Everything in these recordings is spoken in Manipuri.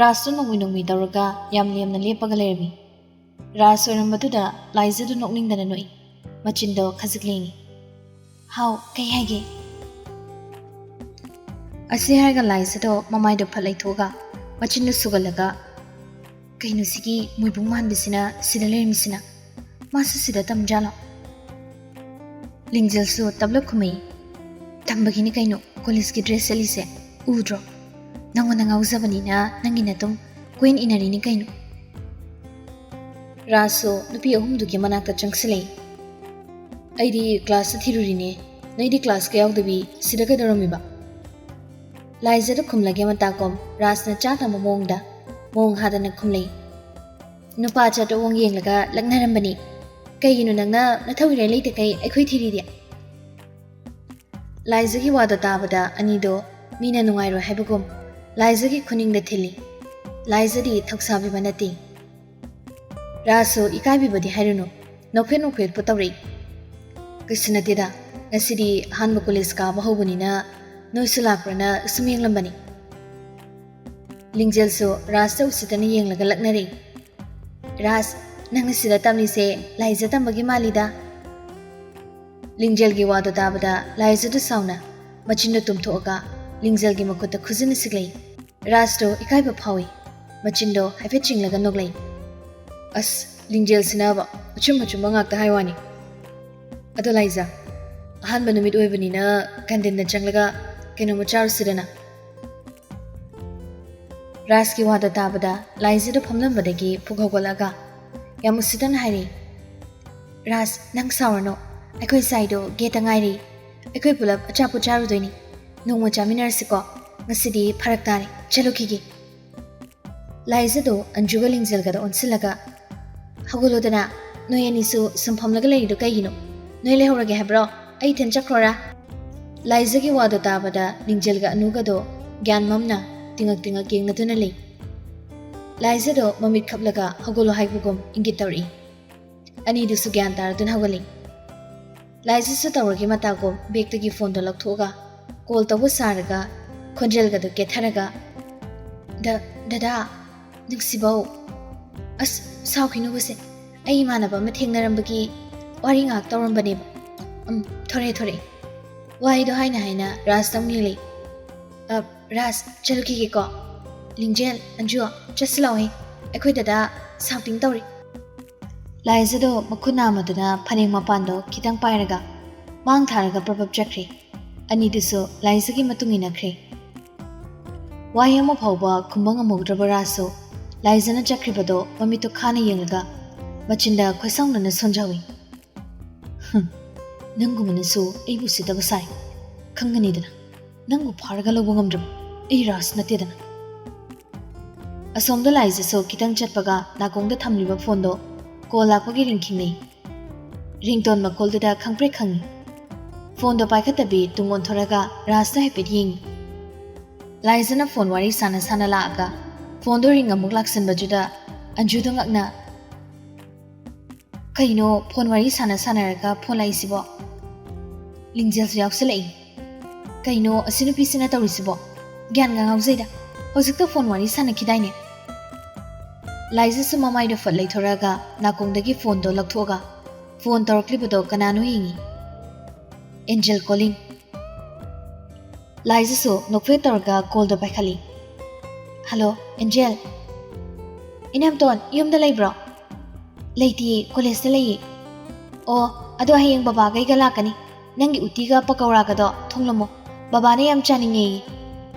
ꯔꯥꯖꯇꯨ ꯅꯣꯡꯃꯤ ꯇꯧꯔꯒ ꯌꯥꯝ ꯂꯦꯝꯅ ꯂꯦꯞꯄꯒ ꯂꯩꯔꯝꯃꯤ꯫ ꯔꯥꯖ ꯑꯣꯏꯔꯝꯕꯗꯨꯗ ꯂꯥꯏꯖꯗꯨ ꯅꯣꯛꯅꯤꯡꯗꯅ ꯅꯣꯛꯏ, ꯃꯆꯤꯟꯗꯣ ꯈꯖꯤꯛ ꯂꯦꯡꯉꯤ꯫ ꯍꯥꯎ, ꯀꯩ ꯍꯥꯏꯒꯦ? ꯑꯁꯤ ꯍꯥꯏꯔꯒ ꯂꯥꯏꯖꯗꯣ ꯃꯃꯥꯏꯗꯣ ꯐꯠ ꯂꯩꯊꯣꯛꯑꯒ ꯃꯆꯤꯟꯗꯣ ꯁꯨꯒꯠꯂꯒ, ꯀꯩꯅꯣ ꯁꯤꯒꯤ ꯃꯣꯏꯕꯨꯡ ꯃꯥꯟꯕꯤꯁꯤꯅ ꯁꯤꯗ ꯂꯩꯔꯝꯃꯤꯁꯤꯅ? ꯃꯥꯁꯨ ꯁꯤꯗ ꯇꯝꯖꯥꯠꯂꯣ? ꯂꯤꯡꯖꯦꯜꯁꯨ ꯇꯞꯂꯞ ꯈꯨꯝꯃꯛꯏ, ꯇꯝꯕꯒꯤꯅꯤ ꯀꯩꯅꯣ ꯀꯣꯂꯦꯖꯀꯤ ꯗ꯭ꯔꯦꯁ ꯁꯦꯠꯂꯤꯁꯦ, ꯎꯗ꯭ꯔꯣ? ꯅꯪꯉꯣꯟꯗ ꯉꯥꯎꯖꯕꯅꯤꯅ ꯅꯪꯒꯤ ꯅꯇꯨꯡ ꯀꯣꯏꯟ ꯏꯅꯔꯤꯅꯤ ꯀꯩꯅꯣ꯫ ꯔꯥꯖꯁꯨ ꯅꯨꯄꯤ ꯑꯍꯨꯝꯗꯨꯒꯤ ꯃꯅꯥꯛꯇ ꯆꯪꯁꯤꯜꯂꯛꯏ꯫ ꯑꯩꯗꯤ ꯀ꯭ꯂꯥꯁꯇ ꯊꯤꯔꯨꯔꯤꯅꯦ, ꯅꯣꯏꯗꯤ ꯀ꯭ꯂꯥꯁꯀ ꯌꯥꯎꯗꯕꯤ ꯁꯤꯗ ꯀꯩꯗꯧꯔꯝꯃꯤꯕ? ꯂꯥꯏꯖꯗ ꯈꯨꯝꯂꯒꯦ ꯃꯇꯥꯀꯣꯝ ꯔꯥꯖꯅ ꯆꯥꯛꯅꯕ ꯃꯑꯣꯡꯗ ꯃꯑꯣꯡ ꯍꯥꯗꯅ ꯈꯨꯝꯂꯛꯏ꯫ ꯅꯨꯄꯥ ꯆꯠꯑꯣꯡ ꯌꯦꯡꯂꯒ ꯂꯛꯅꯔꯝꯕꯅꯤ, ꯀꯩꯒꯤꯅꯣ ꯅꯪꯅ ꯅꯊꯧ ꯏꯔꯩ ꯂꯩꯇꯈꯩ ꯑꯩꯈꯣꯏ ꯊꯤꯔꯤꯗꯤ? ꯂꯥꯏꯖꯒꯤ ꯋꯥꯗꯣ ꯇꯥꯕꯗ ꯑꯅꯤꯗꯣ ꯃꯤꯅ ꯅꯨꯡꯉꯥꯏꯔꯣꯏ ꯍꯥꯏꯕꯒꯨꯝ ꯂꯥꯏꯖꯒꯤ ꯈꯨꯅꯤꯡꯗ ꯊꯤꯜꯂꯤ꯫ ꯂꯥꯏꯖꯗꯤ ꯊꯧꯁꯥꯕꯤꯕ ꯅꯠꯇꯦ꯫ ꯔꯥꯖꯁꯨ ꯏꯀꯥꯏꯕꯤꯕꯗꯤ ꯍꯥꯏꯔꯨꯅꯨ, ꯅꯣꯛꯐꯦꯠꯄꯨ ꯇꯧꯔꯛꯏ꯫ ꯀꯩꯁꯨ ꯅꯠꯇꯦꯗ, ꯉꯁꯤꯗꯤ ꯑꯍꯥꯟꯕ ꯀꯣꯂꯦꯖ ꯀꯥꯕ ꯍꯧꯕꯅꯤꯅ ꯅꯣꯏꯁꯨ ꯂꯥꯛꯄ꯭ꯔꯅ ꯁꯨꯝ ꯌꯦꯡꯂꯝꯕꯅꯤ꯫ ꯂꯤꯡꯖꯦꯜꯁꯨ ꯔꯥꯖꯇ ꯎꯁꯤꯠꯇꯅ ꯌꯦꯡꯂꯒ ꯂꯛꯅꯔꯛꯏ꯫ ꯔꯥꯖ, ꯅꯪꯅ ꯁꯤꯗ ꯇꯝꯂꯤꯁꯦ ꯂꯥꯏꯖ ꯇꯝꯕꯒꯤ ꯃꯥꯜꯂꯤꯗ꯫ ꯂꯤꯡꯖꯦꯜꯒꯤ ꯋꯥꯗꯣ ꯇꯥꯕꯗ ꯂꯥꯏꯖꯗꯨ ꯁꯥꯎꯅ ꯃꯆꯤꯟꯗꯣ ꯇꯨꯝꯊꯣꯛꯑꯒ ꯂꯤꯡꯖꯦꯜꯒꯤ ꯃꯈꯨꯠꯇ ꯈꯨꯖꯤꯟꯅ ꯁꯤꯛꯂꯛꯏ꯫ ꯔꯥꯖꯇꯣ ꯏꯀꯥꯏꯕ ꯐꯥꯎꯏ, ꯃꯆꯤꯟꯗꯣ ꯍꯥꯏꯐꯦꯠ ꯆꯤꯡꯂꯒ ꯅꯣꯛꯂꯛꯏ꯫ ꯑꯁ, ꯂꯤꯡꯖꯦꯜꯁꯤꯅꯕ ꯑꯆꯨꯝꯕ ꯉꯥꯛꯇ ꯍꯥꯏ ꯋꯥꯅꯤ꯫ ꯑꯗꯣ ꯂꯥꯏꯖ, ꯑꯍꯥꯟꯕ ꯅꯨꯃꯤꯠ ꯑꯣꯏꯕꯅꯤꯅ ꯀꯦꯟꯇꯤꯟꯗ ꯆꯪꯂꯒ ꯀꯩꯅꯣꯝꯃ ꯆꯥꯔꯨꯁꯤꯗꯅ꯫ ꯔꯥꯖꯀꯤ ꯋꯥꯗꯣ ꯇꯥꯕꯗ ꯂꯥꯏꯖꯗꯨ ꯐꯝꯂꯝꯕꯗꯒꯤ ꯄꯨꯛ ꯍꯧꯒꯠꯂꯒ ꯌꯥꯝ ꯎꯁꯤꯠꯇꯅ ꯍꯥꯏꯔꯛꯏ꯫ ꯔꯥꯖ, ꯅꯪ ꯁꯥꯎꯔꯅꯣ, ꯑꯩꯈꯣꯏ ꯁꯥꯏꯗꯣ ꯒꯦꯠꯇ ꯉꯥꯏꯔꯤ, ꯑꯩꯈꯣꯏ ꯄꯨꯂꯞ ꯑꯆꯥꯄꯣꯠ ꯆꯥꯔꯨꯗꯣꯏꯅꯤ, ꯅꯣꯡꯃ ꯆꯥꯃꯤꯟꯅꯔꯁꯤꯀꯣ, ꯉꯁꯤꯗꯤ ꯐꯔꯛ ꯇꯥꯔꯦ, ꯆꯠꯂꯨꯈꯤꯒꯦ꯫ ꯂꯥꯏꯖꯗꯣ ꯑꯟꯖꯨꯒ ꯂꯤꯡꯖꯦꯜꯒꯗ ꯑꯣꯟꯁꯤꯜꯂꯒ, ꯍꯧꯒꯠꯂꯣꯗꯅ, ꯅꯣꯏ ꯑꯅꯤꯁꯨ ꯁꯨꯝ ꯐꯝꯂꯒ ꯂꯩꯔꯤꯗꯣ ꯀꯩꯒꯤꯅꯣ? ꯅꯣꯏ ꯂꯩꯍꯧꯔꯒꯦ ꯍꯥꯏꯕ꯭ꯔꯣ? ꯑꯩ ꯏꯊꯟ ꯆꯠꯈ꯭ꯔꯣꯔꯥ? ꯂꯥꯏꯖꯒꯤ ꯋꯥꯗꯣ ꯇꯥꯕꯗ ꯂꯤꯡꯖꯦꯜꯒ ꯑꯅꯨꯒꯗꯣ ꯒ꯭ꯌꯥꯟ ꯃꯝꯅ ꯇꯤꯡꯉꯛ ꯌꯦꯡꯅꯗꯨꯅ ꯂꯩ꯫ ꯂꯥꯏꯖꯗꯣ ꯃꯃꯤꯠ ꯈꯞꯂꯒ ꯍꯧꯒꯠꯂꯣ ꯍꯥꯏꯕꯒꯨꯝ ꯏꯪꯒꯤꯠ ꯇꯧꯔꯛꯏ꯫ ꯑꯅꯤꯗꯨꯁꯨ ꯒ꯭ꯌꯥꯟ ꯇꯥꯔꯗꯨꯅ ꯍꯧꯒꯠꯂꯤ꯫ ꯂꯥꯏꯖꯁꯨ ꯇꯧꯔꯒꯦ ꯃꯇꯥꯒꯨꯝ ꯕꯦꯛꯇꯒꯤ ꯐꯣꯟꯗꯣ ꯂꯧꯊꯣꯛꯑꯒ ꯀꯣꯜ ꯇꯧꯕ ꯁꯥꯔꯒ ꯈꯣꯟꯖꯦꯜꯒꯗꯣ ꯀꯦꯊꯔꯒ, ꯗꯗꯥ, ꯅꯨꯡꯁꯤꯕꯧ, ꯑꯁ ꯁꯥꯎꯈꯤꯅꯨꯕꯁꯦ, ꯑꯩ ꯏꯃꯥꯟꯅꯕ ꯑꯃ ꯊꯦꯡꯅꯔꯝꯕꯒꯤ ꯋꯥꯔꯤ ꯉꯥꯏꯍꯥꯛ ꯇꯧꯔꯝꯕꯅꯦꯕ꯫ ꯊꯣꯔꯛꯑꯦ꯫ ꯋꯥꯍꯩꯗꯣ ꯍꯥꯏꯅ ꯔꯥꯖꯇ ꯑꯃꯨꯛ ꯌꯦꯡꯂꯛꯏ꯫ ꯔꯥꯖ, ꯆꯠꯂꯨꯈꯤꯒꯦꯀꯣ꯫ ꯂꯤꯡꯖꯦꯜ, ꯑꯟꯖꯨ, ꯆꯠꯁꯤꯜꯂꯛꯑꯣꯍꯦ, ꯑꯩꯈꯣꯏ ꯗꯗꯥ ꯁꯥꯎꯇꯤꯡ ꯇꯧꯔꯤ꯫ ꯂꯥꯏꯖꯗꯣ ꯃꯈꯨꯠ ꯅꯥꯝꯃꯗꯨꯅ ꯐꯅꯦꯛ ꯃꯄꯥꯟꯗꯣ ꯈꯤꯇꯪ ꯄꯥꯏꯔꯒ ꯃꯥꯡ ꯊꯥꯔꯒ ꯄ꯭ꯔꯞ ꯆꯠꯈ꯭ꯔꯦ꯫ ꯑꯅꯤꯗꯨꯁꯨ ꯂꯥꯏꯖꯒꯤ ꯃꯇꯨꯡ ꯏꯟꯅꯈ꯭ꯔꯦ꯫ ꯋꯥꯍꯩ ꯑꯃ ꯐꯥꯎꯕ ꯈꯨꯝꯕ ꯉꯝꯍꯧꯗ꯭ꯔꯕ ꯔꯥꯖꯁꯨ ꯂꯥꯏꯖꯅ ꯆꯠꯈ꯭ꯔꯤꯕꯗꯣ ꯃꯃꯤꯠꯇꯣ ꯈꯥꯅ ꯌꯦꯡꯂꯒ ꯃꯆꯤꯟꯗ ꯈꯣꯏꯁꯥꯎꯅꯅ ꯁꯣꯟꯖꯥꯎꯏ꯫ ꯅꯪꯒꯨꯝꯕꯅꯁꯨ ꯑꯩꯕꯨ ꯎꯁꯤꯠꯇꯕ ꯁꯥꯏ, ꯈꯪꯒꯅꯤꯗꯅ, ꯅꯪꯕꯨ ꯐꯥꯔꯒ ꯂꯧꯕ ꯉꯝꯗ꯭ꯔꯕ ꯑꯩ ꯔꯥꯖ ꯅꯠꯇꯦꯗꯅ꯫ ꯑꯁꯣꯝꯗ ꯂꯥꯏꯖꯁꯨ ꯈꯤꯇꯪ ꯆꯠꯄꯒ ꯅꯥꯀꯣꯡꯗ ꯊꯝꯂꯤꯕ ꯐꯣꯟꯗꯣ ꯀꯣꯜ ꯂꯥꯛꯄꯒꯤ ꯔꯤꯡ ꯈꯤꯡꯅꯩ꯫ ꯔꯤꯡꯇꯣꯟ ꯃꯈꯣꯜꯗꯨꯗ ꯈꯪꯄ꯭ꯔꯦꯛ ꯈꯪꯏ꯫ ꯐꯣꯟꯗꯣ ꯄꯥꯏꯈꯠꯇꯕꯤ ꯇꯨꯡ ꯑꯣꯟꯊꯣꯔꯒ ꯔꯥꯖꯇ ꯍꯥꯏꯐꯦꯠ ꯌꯦꯡꯏ꯫ ꯂꯥꯏꯖꯅ ꯐꯣꯟ ꯋꯥꯔꯤ ꯁꯥꯅ ꯂꯥꯛꯑꯒ ꯐꯣꯟꯗꯣ ꯔꯤꯡ ꯑꯃꯨꯛ ꯂꯥꯛꯁꯤꯟꯕꯗꯨꯗ ꯑꯟꯖꯨꯗꯣ ꯉꯛꯅ, ꯀꯩꯅꯣ ꯐꯣꯟ ꯋꯥꯔꯤ ꯁꯥꯅꯔꯒ ꯐꯣꯟ ꯂꯥꯛꯏꯁꯤꯕꯣ? ꯂꯤꯡꯖꯦꯜꯁꯨ ꯌꯥꯎꯁꯜꯂꯛꯏ꯫ ꯀꯩꯅꯣ ꯑꯁꯤ ꯅꯨꯄꯤꯁꯤꯅ ꯇꯧꯔꯤꯁꯤꯕꯣ? ꯒ꯭ꯌꯥꯟꯒ ꯉꯥꯎꯖꯩꯗ, ꯍꯧꯖꯤꯛꯇ ꯐꯣꯟ ꯋꯥꯔꯤ ꯁꯥꯟꯅꯈꯤꯗꯥꯏꯅꯦ? ꯂꯥꯏꯖꯁꯨ ꯃꯃꯥꯏꯗꯣ ꯐꯠ ꯂꯩꯊꯣꯔꯛꯑꯒ ꯅꯥꯀꯣꯡꯗꯒꯤ ꯐꯣꯟꯗꯣ ꯂꯧꯊꯣꯛꯑꯒ ꯐꯣꯟ ꯇꯧꯔꯛꯂꯤꯕꯗꯣ ꯀꯅꯥꯅꯣ ꯌꯦꯡꯏ꯫ Angel calling. ꯂꯥꯏꯖꯁꯨ ꯅꯣꯛꯐꯦꯠ ꯇꯧꯔꯒ ꯀꯣꯜꯗꯣ ꯄꯥꯏꯈꯠꯂꯤ꯫ Hello, angel? ꯏꯅꯝꯇꯣꯟ, ꯌꯨꯝꯗ ꯂꯩꯕ꯭ꯔꯣ? ꯂꯩꯇꯤꯌꯦ, ꯀꯣꯂꯦꯖꯇ ꯂꯩꯌꯦ꯫ ꯑꯣ, ꯑꯗꯣ ꯍꯌꯦꯡ ꯕꯕꯥꯒꯩꯒ ꯂꯥꯛꯀꯅꯤ, ꯅꯪꯒꯤ ꯎꯇꯤꯒ ꯄꯀꯧꯔꯥꯒꯗꯣ ꯊꯣꯡꯂꯝꯃꯣ, ꯕꯕꯥꯅ ꯌꯥꯝ ꯆꯥꯅꯤꯡꯉꯦꯌꯦ꯫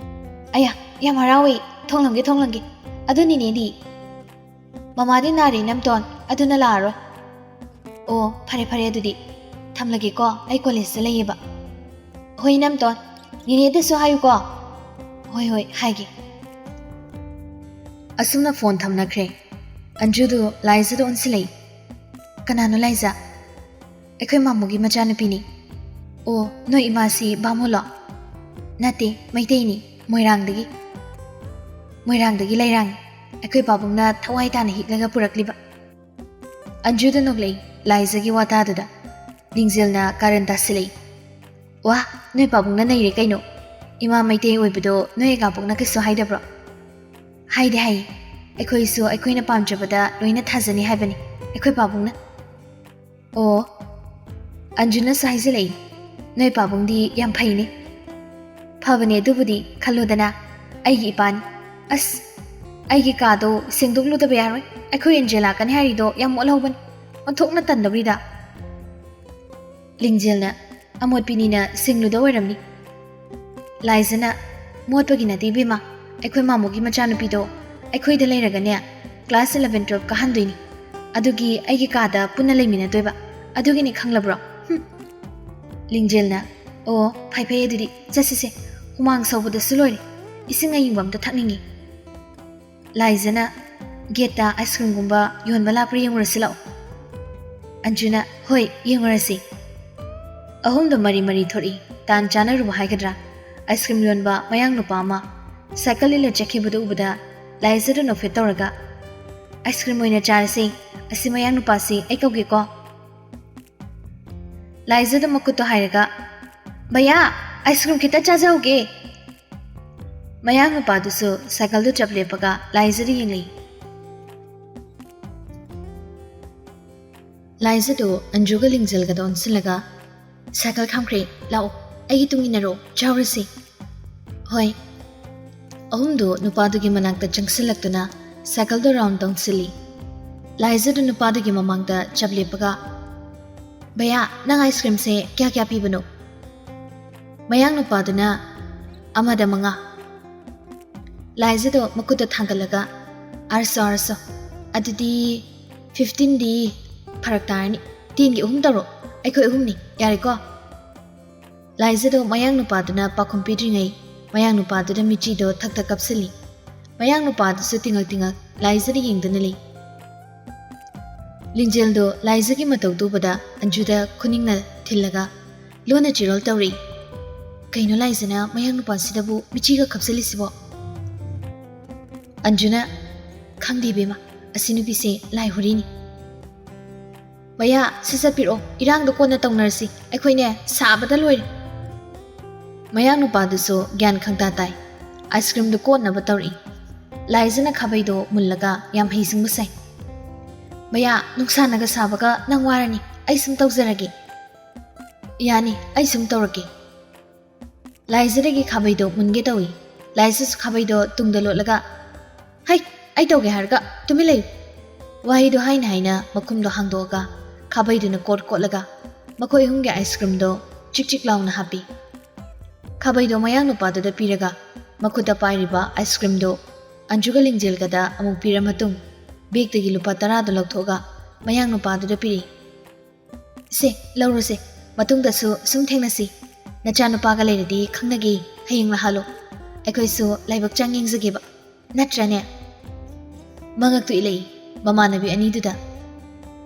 ꯑꯌꯥ, ꯌꯥꯝ ꯍꯔꯥꯎꯋꯦ, ꯊꯣꯡꯂꯝꯒꯦ꯫ ꯑꯗꯨ ꯅꯤꯅꯦꯗꯤ? ꯃꯃꯥꯗꯤ ꯅꯥꯔꯤ ꯏꯅꯝꯇꯣꯟ, ꯑꯗꯨꯅ ꯂꯥꯛꯑꯔꯣꯏ꯫ ꯑꯣ, ꯐꯔꯦ ꯑꯗꯨꯗꯤ ꯊꯝꯂꯒꯦꯀꯣ, ꯑꯩ ꯀꯣꯂꯦꯖꯇ ꯂꯩꯌꯦꯕ꯫ ꯍꯣꯏ ꯏꯅꯝꯇꯣꯟ, ꯅꯤꯅꯦꯗꯁꯨ ꯍꯥꯏꯌꯨꯀꯣ꯫ ꯍꯣꯏ, ꯍꯥꯏꯒꯦ꯫ ꯑꯁꯨꯝꯅ ꯐꯣꯟ ꯊꯝꯅꯈ꯭ꯔꯦ꯫ ꯑꯟꯖꯨꯗꯨ ꯂꯥꯏꯖꯗ ꯑꯣꯟꯁꯤꯜꯂꯛꯏ꯫ ꯀꯅꯥꯅꯣ ꯂꯥꯏꯖ? ꯑꯩꯈꯣꯏ ꯃꯥꯃꯨꯒꯤ ꯃꯆꯥꯅꯨꯄꯤꯅꯤ꯫ ꯑꯣ, ꯅꯣꯏ ꯏꯃꯥꯁꯤ ꯕꯥꯃꯣꯟꯂꯣ? ꯅꯠꯇꯦ, ꯃꯩꯇꯩꯅꯤ, ꯃꯣꯏꯔꯥꯡꯗꯒꯤ ꯂꯩꯔꯥꯡꯅꯤ, ꯑꯩꯈꯣꯏ ꯄꯥꯕꯨꯡꯅ ꯊꯋꯥꯏ ꯇꯥꯅ ꯍꯤꯛꯂꯒ ꯄꯨꯔꯛꯂꯤꯕ꯫ ꯑꯟꯖꯨꯗ ꯅꯣꯛꯂꯛꯏ ꯂꯥꯏꯖꯒꯤ ꯋꯥꯇꯥꯗꯨꯗ꯫ ꯂꯤꯡꯖꯦꯜꯅ ꯀꯥꯔꯟ ꯇꯥꯁꯤꯜꯂꯛꯏ꯫ ꯋꯥ, ꯅꯣꯏ ꯄꯥꯕꯨꯡꯅ ꯅꯩꯔꯦ ꯀꯩꯅꯣ, ꯏꯃꯥ ꯃꯩꯇꯩ ꯑꯣꯏꯕꯗꯣ ꯅꯣꯏ ꯑꯦꯒꯥꯕꯣꯛꯅ ꯀꯩꯁꯨ ꯍꯥꯏꯗꯕ꯭ꯔꯣ? ꯍꯥꯏꯗꯤ ꯍꯥꯏ ꯑꯩꯈꯣꯏꯁꯨ ꯑꯩꯈꯣꯏꯅ ꯄꯥꯝꯖꯕꯗ ꯂꯣꯏꯅ ꯊꯥꯖꯅꯤ ꯍꯥꯏꯕꯅꯤ ꯑꯩꯈꯣꯏ ꯄꯥꯕꯨꯡꯅ ꯑꯣ ꯑꯟꯖꯨꯅꯁꯨ ꯍꯥꯏꯖꯤꯜꯂꯛꯏ ꯅꯣꯏ ꯄꯥꯕꯨꯡꯗꯤ ꯌꯥꯝ ꯐꯩꯅꯦ ꯐꯕꯅꯦ ꯑꯗꯨꯕꯨꯗꯤ ꯈꯜꯂꯨꯗꯅ ꯑꯩꯒꯤ ꯏꯄꯥꯅꯤ ꯑꯁ ꯑꯩꯒꯤ ꯀꯥꯗꯣ ꯁꯦꯡꯗꯣꯛꯂꯨꯗꯕ ꯌꯥꯔꯣꯏ ꯑꯩꯈꯣꯏ ꯑꯦꯟꯖꯦ ꯂꯥꯛꯀꯅꯤ ꯍꯥꯏꯔꯤꯗꯣ ꯌꯥꯝ ꯃꯣꯠꯍꯧꯕꯅꯤ ꯑꯣꯟꯊꯣꯛꯅ ꯇꯟꯗꯧꯔꯤꯗ ꯂꯤꯡꯖꯦꯜꯅ ꯑꯃꯣꯠꯄꯤꯅꯤꯅ ꯁꯦꯡꯂꯨꯗ ꯑꯣꯏꯔꯝꯅꯤ ꯂꯥꯏꯖꯅ ꯃꯣꯠꯄꯒꯤ ꯅꯠꯇꯦ ꯏꯕꯦꯝꯃ ꯑꯩꯈꯣꯏ ꯃꯥꯃꯣꯒꯤ ꯃꯆꯥꯅꯨꯄꯤꯗꯣ ꯑꯩꯈꯣꯏꯗ ꯂꯩꯔꯒꯅꯦ ꯀ꯭ꯂꯥꯁ 11-12 ꯀꯥꯍꯟꯗꯣꯏꯅꯤ ꯑꯗꯨꯒꯤ ꯑꯩꯒꯤ ꯀꯥꯗ ꯄꯨꯟꯅ ꯂꯩꯃꯤꯟꯅꯗꯣꯏꯕ ꯑꯗꯨꯒꯤꯅꯤ ꯈꯪꯂꯕ꯭ꯔꯣ ꯂꯤꯡꯖꯦꯜꯅ ꯑꯣ ꯐꯩ ꯐꯩ ꯑꯗꯨꯗꯤ ꯆꯠꯁꯤꯁꯦ ꯍꯨꯃꯥꯡ ꯁꯧꯕꯗꯁꯨ ꯂꯣꯏꯔꯦ ꯏꯁꯤꯡ ꯑꯌꯤꯡꯕ ꯑꯝꯇ ꯊꯛꯅꯤꯡꯉꯤ ꯂꯥꯏꯖꯅ ꯒꯦꯠꯇ ꯑꯥꯏꯁꯀ꯭ꯔꯤꯝꯒꯨꯝꯕ ꯌꯣꯟꯕ ꯂꯥꯛꯄ꯭ꯔꯥ ꯌꯦꯡꯉꯨꯔꯁꯤ ꯂꯥꯛꯑꯣ ꯑꯟꯖꯨꯅ ꯍꯣꯏ ꯌꯦꯡꯉꯨꯔꯁꯤ ꯑꯍꯨꯝꯗꯣ ꯃꯔꯤ ꯃꯔꯤ ꯊꯣꯛꯏ ꯇꯥꯟ ꯆꯥꯅꯔꯨꯕ ꯍꯥꯏꯒꯗ꯭ꯔꯥ ꯑꯥꯏꯁꯀ꯭ꯔꯤꯝ ꯌꯣꯟꯕ ꯃꯌꯥꯡ ꯅꯨꯄꯥ ꯑꯃ ꯁꯥꯏꯀꯜ ꯏꯜꯂ ꯆꯠꯈꯤꯕꯗꯨ ꯎꯕꯗ ꯂꯥꯏꯖꯗ ꯅꯣꯛꯐꯦꯠ ꯇꯧꯔꯒ ꯑꯥꯏꯁꯀ꯭ꯔꯤꯝ ꯑꯣꯏꯅ ꯆꯥꯔꯁꯤ ꯑꯁꯤ ꯃꯌꯥꯡ ꯅꯨꯄꯥꯁꯤ ꯑꯩ ꯀꯧꯒꯦꯀꯣ ꯂꯥꯏꯖꯗ ꯃꯈꯨꯠꯇꯣ ꯍꯥꯏꯔꯒ ꯚꯩꯌꯥ ꯑꯥꯏꯁꯀ꯭ꯔꯤꯝ ꯈꯤꯇ ꯆꯥꯖꯍꯧꯒꯦ ꯃꯌꯥꯡ ꯅꯨꯄꯥꯗꯨꯁꯨ ꯁꯥꯏꯀꯜꯗꯨ ꯆꯞ ꯂꯦꯞꯄꯒ ꯂꯥꯏꯖꯗ ꯌꯦꯡꯂꯛꯏ ꯂꯥꯏꯖꯗꯣ ꯑꯟꯖꯨꯒ ꯂꯤꯡꯖꯦꯜꯒꯗ ꯑꯣꯟꯁꯤꯜꯂꯒ ꯁꯥꯏꯀꯜ ꯈꯥꯝꯈ꯭ꯔꯦ ꯂꯥꯛꯑꯣ ꯑꯩꯒꯤ ꯇꯨꯡ ꯏꯟꯅꯔꯣ ꯆꯥꯎꯔꯁꯤ ꯍꯣꯏ ꯑꯍꯨꯝꯗꯣ ꯅꯨꯄꯥꯗꯨꯒꯤ ꯃꯅꯥꯛꯇ ꯆꯪꯁꯤꯜꯂꯛꯇꯨꯅ ꯁꯥꯏꯀꯜꯗꯣ ꯔꯥꯎꯟ ꯇꯧꯁꯤꯜꯂꯤ ꯂꯥꯏꯖꯗ ꯅꯨꯄꯥꯗꯨꯒꯤ ꯃꯃꯥꯡꯗ ꯆꯞ ꯂꯦꯞꯄꯒ ꯚꯩꯌꯥ ꯅꯪ ꯑꯥꯏꯁꯀ꯭ꯔꯤꯝꯁꯦ ꯀꯌꯥ ꯀꯌꯥ ꯄꯤꯕꯅꯣ ꯃꯌꯥꯡ ꯅꯨꯄꯥꯗꯨꯅ 1ꯗ 5 ꯂꯥꯏꯖꯗꯣ ꯃꯈꯨꯠꯇ ꯊꯥꯡꯒꯠꯂꯒ ꯑꯥꯔꯁꯣ ꯑꯗꯨꯗꯤ 15ꯗꯤ ꯐꯔꯛ ꯇꯥꯔꯅꯤ 10ꯒꯤ 3 ꯇꯧꯔꯣ ꯑꯩꯈꯣꯏ 3ꯅꯤ ꯌꯥꯔꯦꯀꯣ ꯂꯥꯏꯖꯗꯣ ꯃꯌꯥꯡ ꯅꯨꯄꯥꯗꯨꯅ ꯄꯥꯈꯨꯝ ꯄꯤꯗ꯭ꯔꯤꯉꯩ ꯃꯌꯥꯡ ꯅꯨꯄꯥꯗꯨꯗ ꯃꯤꯆꯤꯗꯣ ꯊꯛꯇ ꯀꯞꯁꯤꯜꯂꯤ ꯃꯌꯥꯡ ꯅꯨꯄꯥꯗꯨꯁꯨ ꯇꯤꯡꯉꯛ ꯇꯤꯡꯉꯛ ꯂꯥꯏꯖꯗ ꯌꯦꯡꯗꯨꯅ ꯂꯩ ꯂꯤꯡꯖꯦꯜꯗꯣ ꯂꯥꯏꯖꯒꯤ ꯃꯇꯧ ꯇꯨꯕꯗ ꯑꯟꯖꯨꯗ ꯈꯨꯅꯤꯡꯅ ꯊꯤꯜꯂꯒ ꯂꯣꯟꯅ ꯆꯤꯔꯣꯜ ꯇꯧꯔꯤ ꯀꯩꯅꯣ ꯂꯥꯏꯖꯅ ꯃꯌꯥꯡ ꯅꯨꯄꯥꯁꯤꯗꯕꯨ ꯃꯤꯆꯤꯒ ꯈꯞꯆꯜꯂꯤꯁꯤꯕꯣ ꯑꯟꯖꯨꯅ ꯈꯪꯗꯦ ꯏꯕꯦꯝꯃ ꯑꯁꯤ ꯅꯨꯄꯤꯁꯦ ꯂꯥꯏ ꯍꯨꯔꯤꯅꯤ ꯚꯩꯌꯥ ꯁꯤ ꯆꯠꯄꯤꯔꯛꯑꯣ ꯏꯔꯥꯡꯗꯣ ꯀꯣꯟꯅ ꯇꯧꯅꯔꯁꯤ ꯑꯩꯈꯣꯏꯅꯦ ꯁꯥꯕꯗ ꯂꯣꯏꯔꯦ ꯃꯌꯥꯡ ꯅꯨꯄꯥꯗꯨꯁꯨ ꯒ꯭ꯌꯥꯟ ꯈꯪꯇꯥ ꯇꯥꯏ ꯑꯥꯏꯁꯀ꯭ꯔꯤꯝꯗꯨ ꯀꯣꯠꯅꯕ ꯇꯧꯔꯛꯏ ꯂꯥꯏꯖꯅ ꯈꯥꯕꯩꯗꯣ ꯃꯨꯜꯂꯒ ꯌꯥꯝ ꯍꯩꯁꯤꯡꯕ ꯁꯥꯏ ꯚꯩꯌꯥ ꯅꯨꯡꯁꯥꯅꯒ ꯁꯥꯕꯒ ꯅꯪ ꯋꯥꯔꯅꯤ ꯑꯩ ꯁꯨꯝ ꯇꯧꯖꯔꯒꯦ ꯌꯥꯅꯤ ꯑꯩ ꯁꯨꯝ ꯇꯧꯔꯛꯀꯦ ꯂꯥꯏꯖꯗꯒꯤ ꯈꯥꯕꯩꯗꯣ ꯃꯨꯟꯒꯦ ꯇꯧꯏ ꯂꯥꯏꯖꯁꯨ ꯈꯥꯕꯩꯗꯣ ꯇꯨꯡꯗ ꯂꯣꯠꯂꯒ ꯍꯩ ꯑꯩ ꯇꯧꯒꯦ ꯍꯥꯏꯔꯒ ꯇꯨꯃꯤꯟ ꯂꯩꯌꯨ ꯋꯥꯍꯩꯗꯣ ꯍꯥꯏꯅ ꯍꯥꯏꯅ ꯃꯈꯨꯝꯗꯣ ꯍꯥꯡꯗꯣꯛꯑꯒ ꯈꯥꯕꯩꯗꯨꯅ ꯀꯣꯠꯂꯒ ꯃꯈꯣꯏ ꯑꯍꯨꯝꯒꯤ ꯑꯥꯏꯁꯀ꯭ꯔꯤꯝꯗꯣ ꯆꯤꯛ ꯆꯤꯛ ꯂꯥꯎꯅ ꯍꯥꯞꯄꯤ ꯈꯥꯕꯩꯗꯣ ꯃꯌꯥꯡ ꯅꯨꯄꯥꯗꯨꯗ ꯄꯤꯔꯒ ꯃꯈꯨꯠꯇ ꯄꯥꯏꯔꯤꯕ ꯑꯥꯏꯁꯀ꯭ꯔꯤꯝꯗꯣ ꯑꯟꯖꯨꯒ ꯂꯤꯡꯖꯦꯜꯒꯗ ꯑꯃꯨꯛ ꯄꯤꯔ ꯃꯇꯨꯡ ꯕꯦꯒꯇꯒꯤ ꯂꯨꯄꯥ 10ꯗꯣ ꯂꯧꯊꯣꯛꯑꯒ ꯃꯌꯥꯡ ꯅꯨꯄꯥꯗꯨꯗ ꯄꯤꯔꯤ ꯁꯦ ꯂꯧꯔꯣꯁꯦ ꯃꯇꯨꯡꯗꯁꯨ ꯁꯨꯝ ꯊꯦꯡꯅꯁꯤ ꯅꯆꯥꯅꯨꯄꯥꯒ ꯂꯩꯔꯗꯤ ꯈꯪꯅꯒꯦ ꯍꯌꯦꯡ ꯂꯥꯛꯍꯜꯂꯣ ꯑꯩꯈꯣꯏꯁꯨ ꯂꯥꯏꯕꯛ ꯆꯪ ꯌꯦꯡꯖꯒꯦꯕ ꯅꯠꯇ꯭ꯔꯅꯦ ꯃꯉꯛꯇꯨ ꯏꯜꯂꯛꯏ ꯃꯃꯥꯟꯅꯕꯤ ꯑꯅꯤꯗꯨꯗ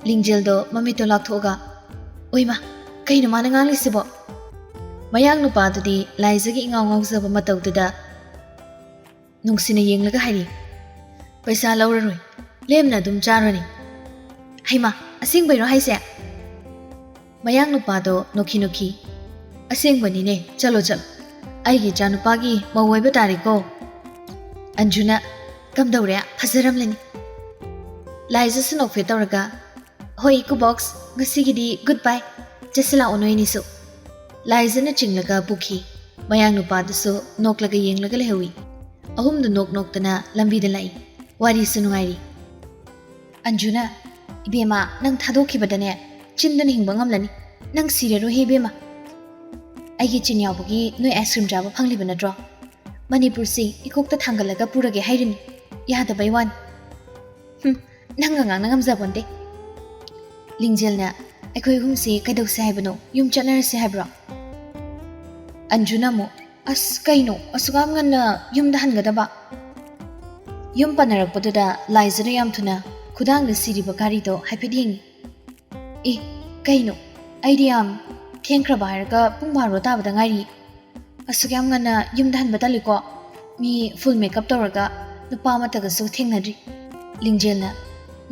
ꯂꯤꯡꯖꯦꯜꯗꯣ ꯃꯃꯤꯠꯇꯣ ꯂꯥꯎꯊꯣꯛꯑꯒ ꯑꯣꯏꯃ ꯀꯩꯅꯣ ꯃꯥꯅ ꯉꯥꯡꯂꯤꯁꯤꯕꯣ ꯃꯌꯥꯡ ꯅꯨꯄꯥꯗꯨꯗꯤ ꯂꯥꯏꯖꯒꯤ ꯏꯉꯥꯎ ꯉꯥꯎꯖꯕ ꯃꯇꯧꯗꯨꯗ ꯅꯨꯡꯁꯤꯅ ꯌꯦꯡꯂꯒ ꯍꯥꯏꯔꯤ ꯄꯩꯁꯥ ꯂꯧꯔꯔꯣꯏ ꯂꯦꯝꯅ ꯑꯗꯨꯝ ꯆꯥꯔꯅꯤ ꯍꯩꯃ ꯑꯁꯦꯡꯕꯩꯔꯣ ꯍꯥꯏꯁꯦ ꯃꯌꯥꯡ ꯅꯨꯄꯥꯗꯣ ꯅꯣꯛꯈꯤ ꯑꯁꯦꯡꯕꯅꯤꯅꯦ ꯆꯠꯂꯣ ꯑꯩꯒꯤ ꯏꯆꯥꯅꯨꯄꯥꯒꯤ ꯃꯧ ꯑꯣꯏꯕ ꯇꯥꯔꯦꯀꯣ ꯑꯟꯖꯨꯅ ꯀꯝꯗꯧꯔꯦ ꯐꯖꯔꯝꯂꯅꯤ ꯂꯥꯏꯖꯁꯨ ꯅꯣꯛꯐꯦꯠ ꯇꯧꯔꯒ ꯍꯣꯏ ꯏꯀꯨꯕꯣꯛꯁ ꯉꯁꯤꯒꯤꯗꯤ ꯒꯨꯗ ꯕꯥꯏ ꯆꯠꯁꯤꯜꯂꯥꯛꯑꯣ ꯅꯣꯏꯅꯤꯁꯨ ꯂꯥꯏꯖꯅ ꯆꯤꯡꯂꯒ ꯄꯨꯈꯤ ꯃꯌꯥꯡ ꯅꯨꯄꯥꯗꯨꯁꯨ ꯅꯣꯛꯂꯒ ꯌꯦꯡꯂꯒ ꯂꯩꯍꯧꯏ ꯑꯍꯨꯝꯗꯨ ꯅꯣꯛꯇꯅ ꯂꯝꯕꯤꯗ ꯂꯥꯛꯏ ꯋꯥꯔꯤꯁꯨ ꯅꯨꯡꯉꯥꯏꯔꯤ ꯑꯟꯖꯨꯅ ꯏꯕꯦꯝꯃ ꯅꯪ ꯊꯥꯗꯣꯛꯈꯤꯕꯗꯅꯦ ꯆꯤꯟꯗꯨꯅ ꯍꯤꯡꯕ ꯉꯝꯂꯅꯤ ꯅꯪ ꯁꯤꯔꯔꯣꯏꯍꯦ ꯏꯕꯦꯝꯃ ꯑꯩꯒꯤ ꯆꯤꯟ ꯌꯥꯎꯕꯒꯤ ꯅꯣꯏ ꯑꯥꯏꯁꯀ꯭ꯔꯤꯝ ꯆꯥꯕ ꯐꯪꯂꯤꯕ ꯅꯠꯇ꯭ꯔꯣ ꯃꯅꯤꯄꯨꯔꯁꯤ ꯏꯀꯣꯛꯇ ꯊꯥꯡꯒꯠꯂꯒ ꯄꯨꯔꯒꯦ ꯍꯥꯏꯔꯤꯅꯤ ꯌꯥꯗꯕꯩ ꯋꯥꯅꯤ ꯅꯪꯒ ꯉꯥꯡꯅ ꯉꯝꯖꯕꯣꯟꯗꯦ ꯂꯤꯡꯖꯦꯜꯅ ꯑꯩꯈꯣꯏ ꯑꯍꯨꯝꯁꯤ ꯀꯩꯗꯧꯁꯦ ꯍꯥꯏꯕꯅꯣ ꯌꯨꯝ ꯆꯠꯅꯔꯁꯦ ꯍꯥꯏꯕ꯭ꯔꯣ ꯑꯟꯖꯨꯅ ꯑꯃꯨꯛ ꯑꯁ ꯀꯩꯅꯣ ꯑꯁꯨꯛꯌꯥꯝ ꯉꯟꯅ ꯌꯨꯝꯗ ꯍꯟꯒꯗꯕ ꯌꯨꯝ ꯄꯟꯅꯔꯛꯄꯗꯨꯗ ꯂꯥꯏꯖꯅ ꯌꯥꯝ ꯊꯨꯅ ꯈꯨꯗꯥꯡꯗ ꯁꯤꯔꯤꯕ ꯘꯥꯔꯤꯗꯣ ꯍꯥꯏꯐꯦꯠ ꯌꯦꯡꯉꯤ ꯀꯩꯅꯣ ꯑꯩꯗꯤ ꯌꯥꯝ ꯊꯦꯡꯈ꯭ꯔꯕ ꯍꯥꯏꯔꯒ ꯄꯨꯡ 12 ꯇꯥꯕꯗ ꯉꯥꯏꯔꯤ ꯑꯁꯨꯛ ꯌꯥꯝ ꯉꯟꯅ ꯌꯨꯝꯗ ꯍꯟꯕ ꯇꯜꯂꯤꯀꯣ ꯃꯤ ꯐꯨꯜ ꯃꯦꯀꯞ ꯇꯧꯔꯒ ꯅꯨꯄꯥ ꯑꯃꯠꯇꯒꯁꯨ ꯊꯦꯡꯅꯗ꯭ꯔꯤ ꯂꯤꯡꯖꯦꯜꯅ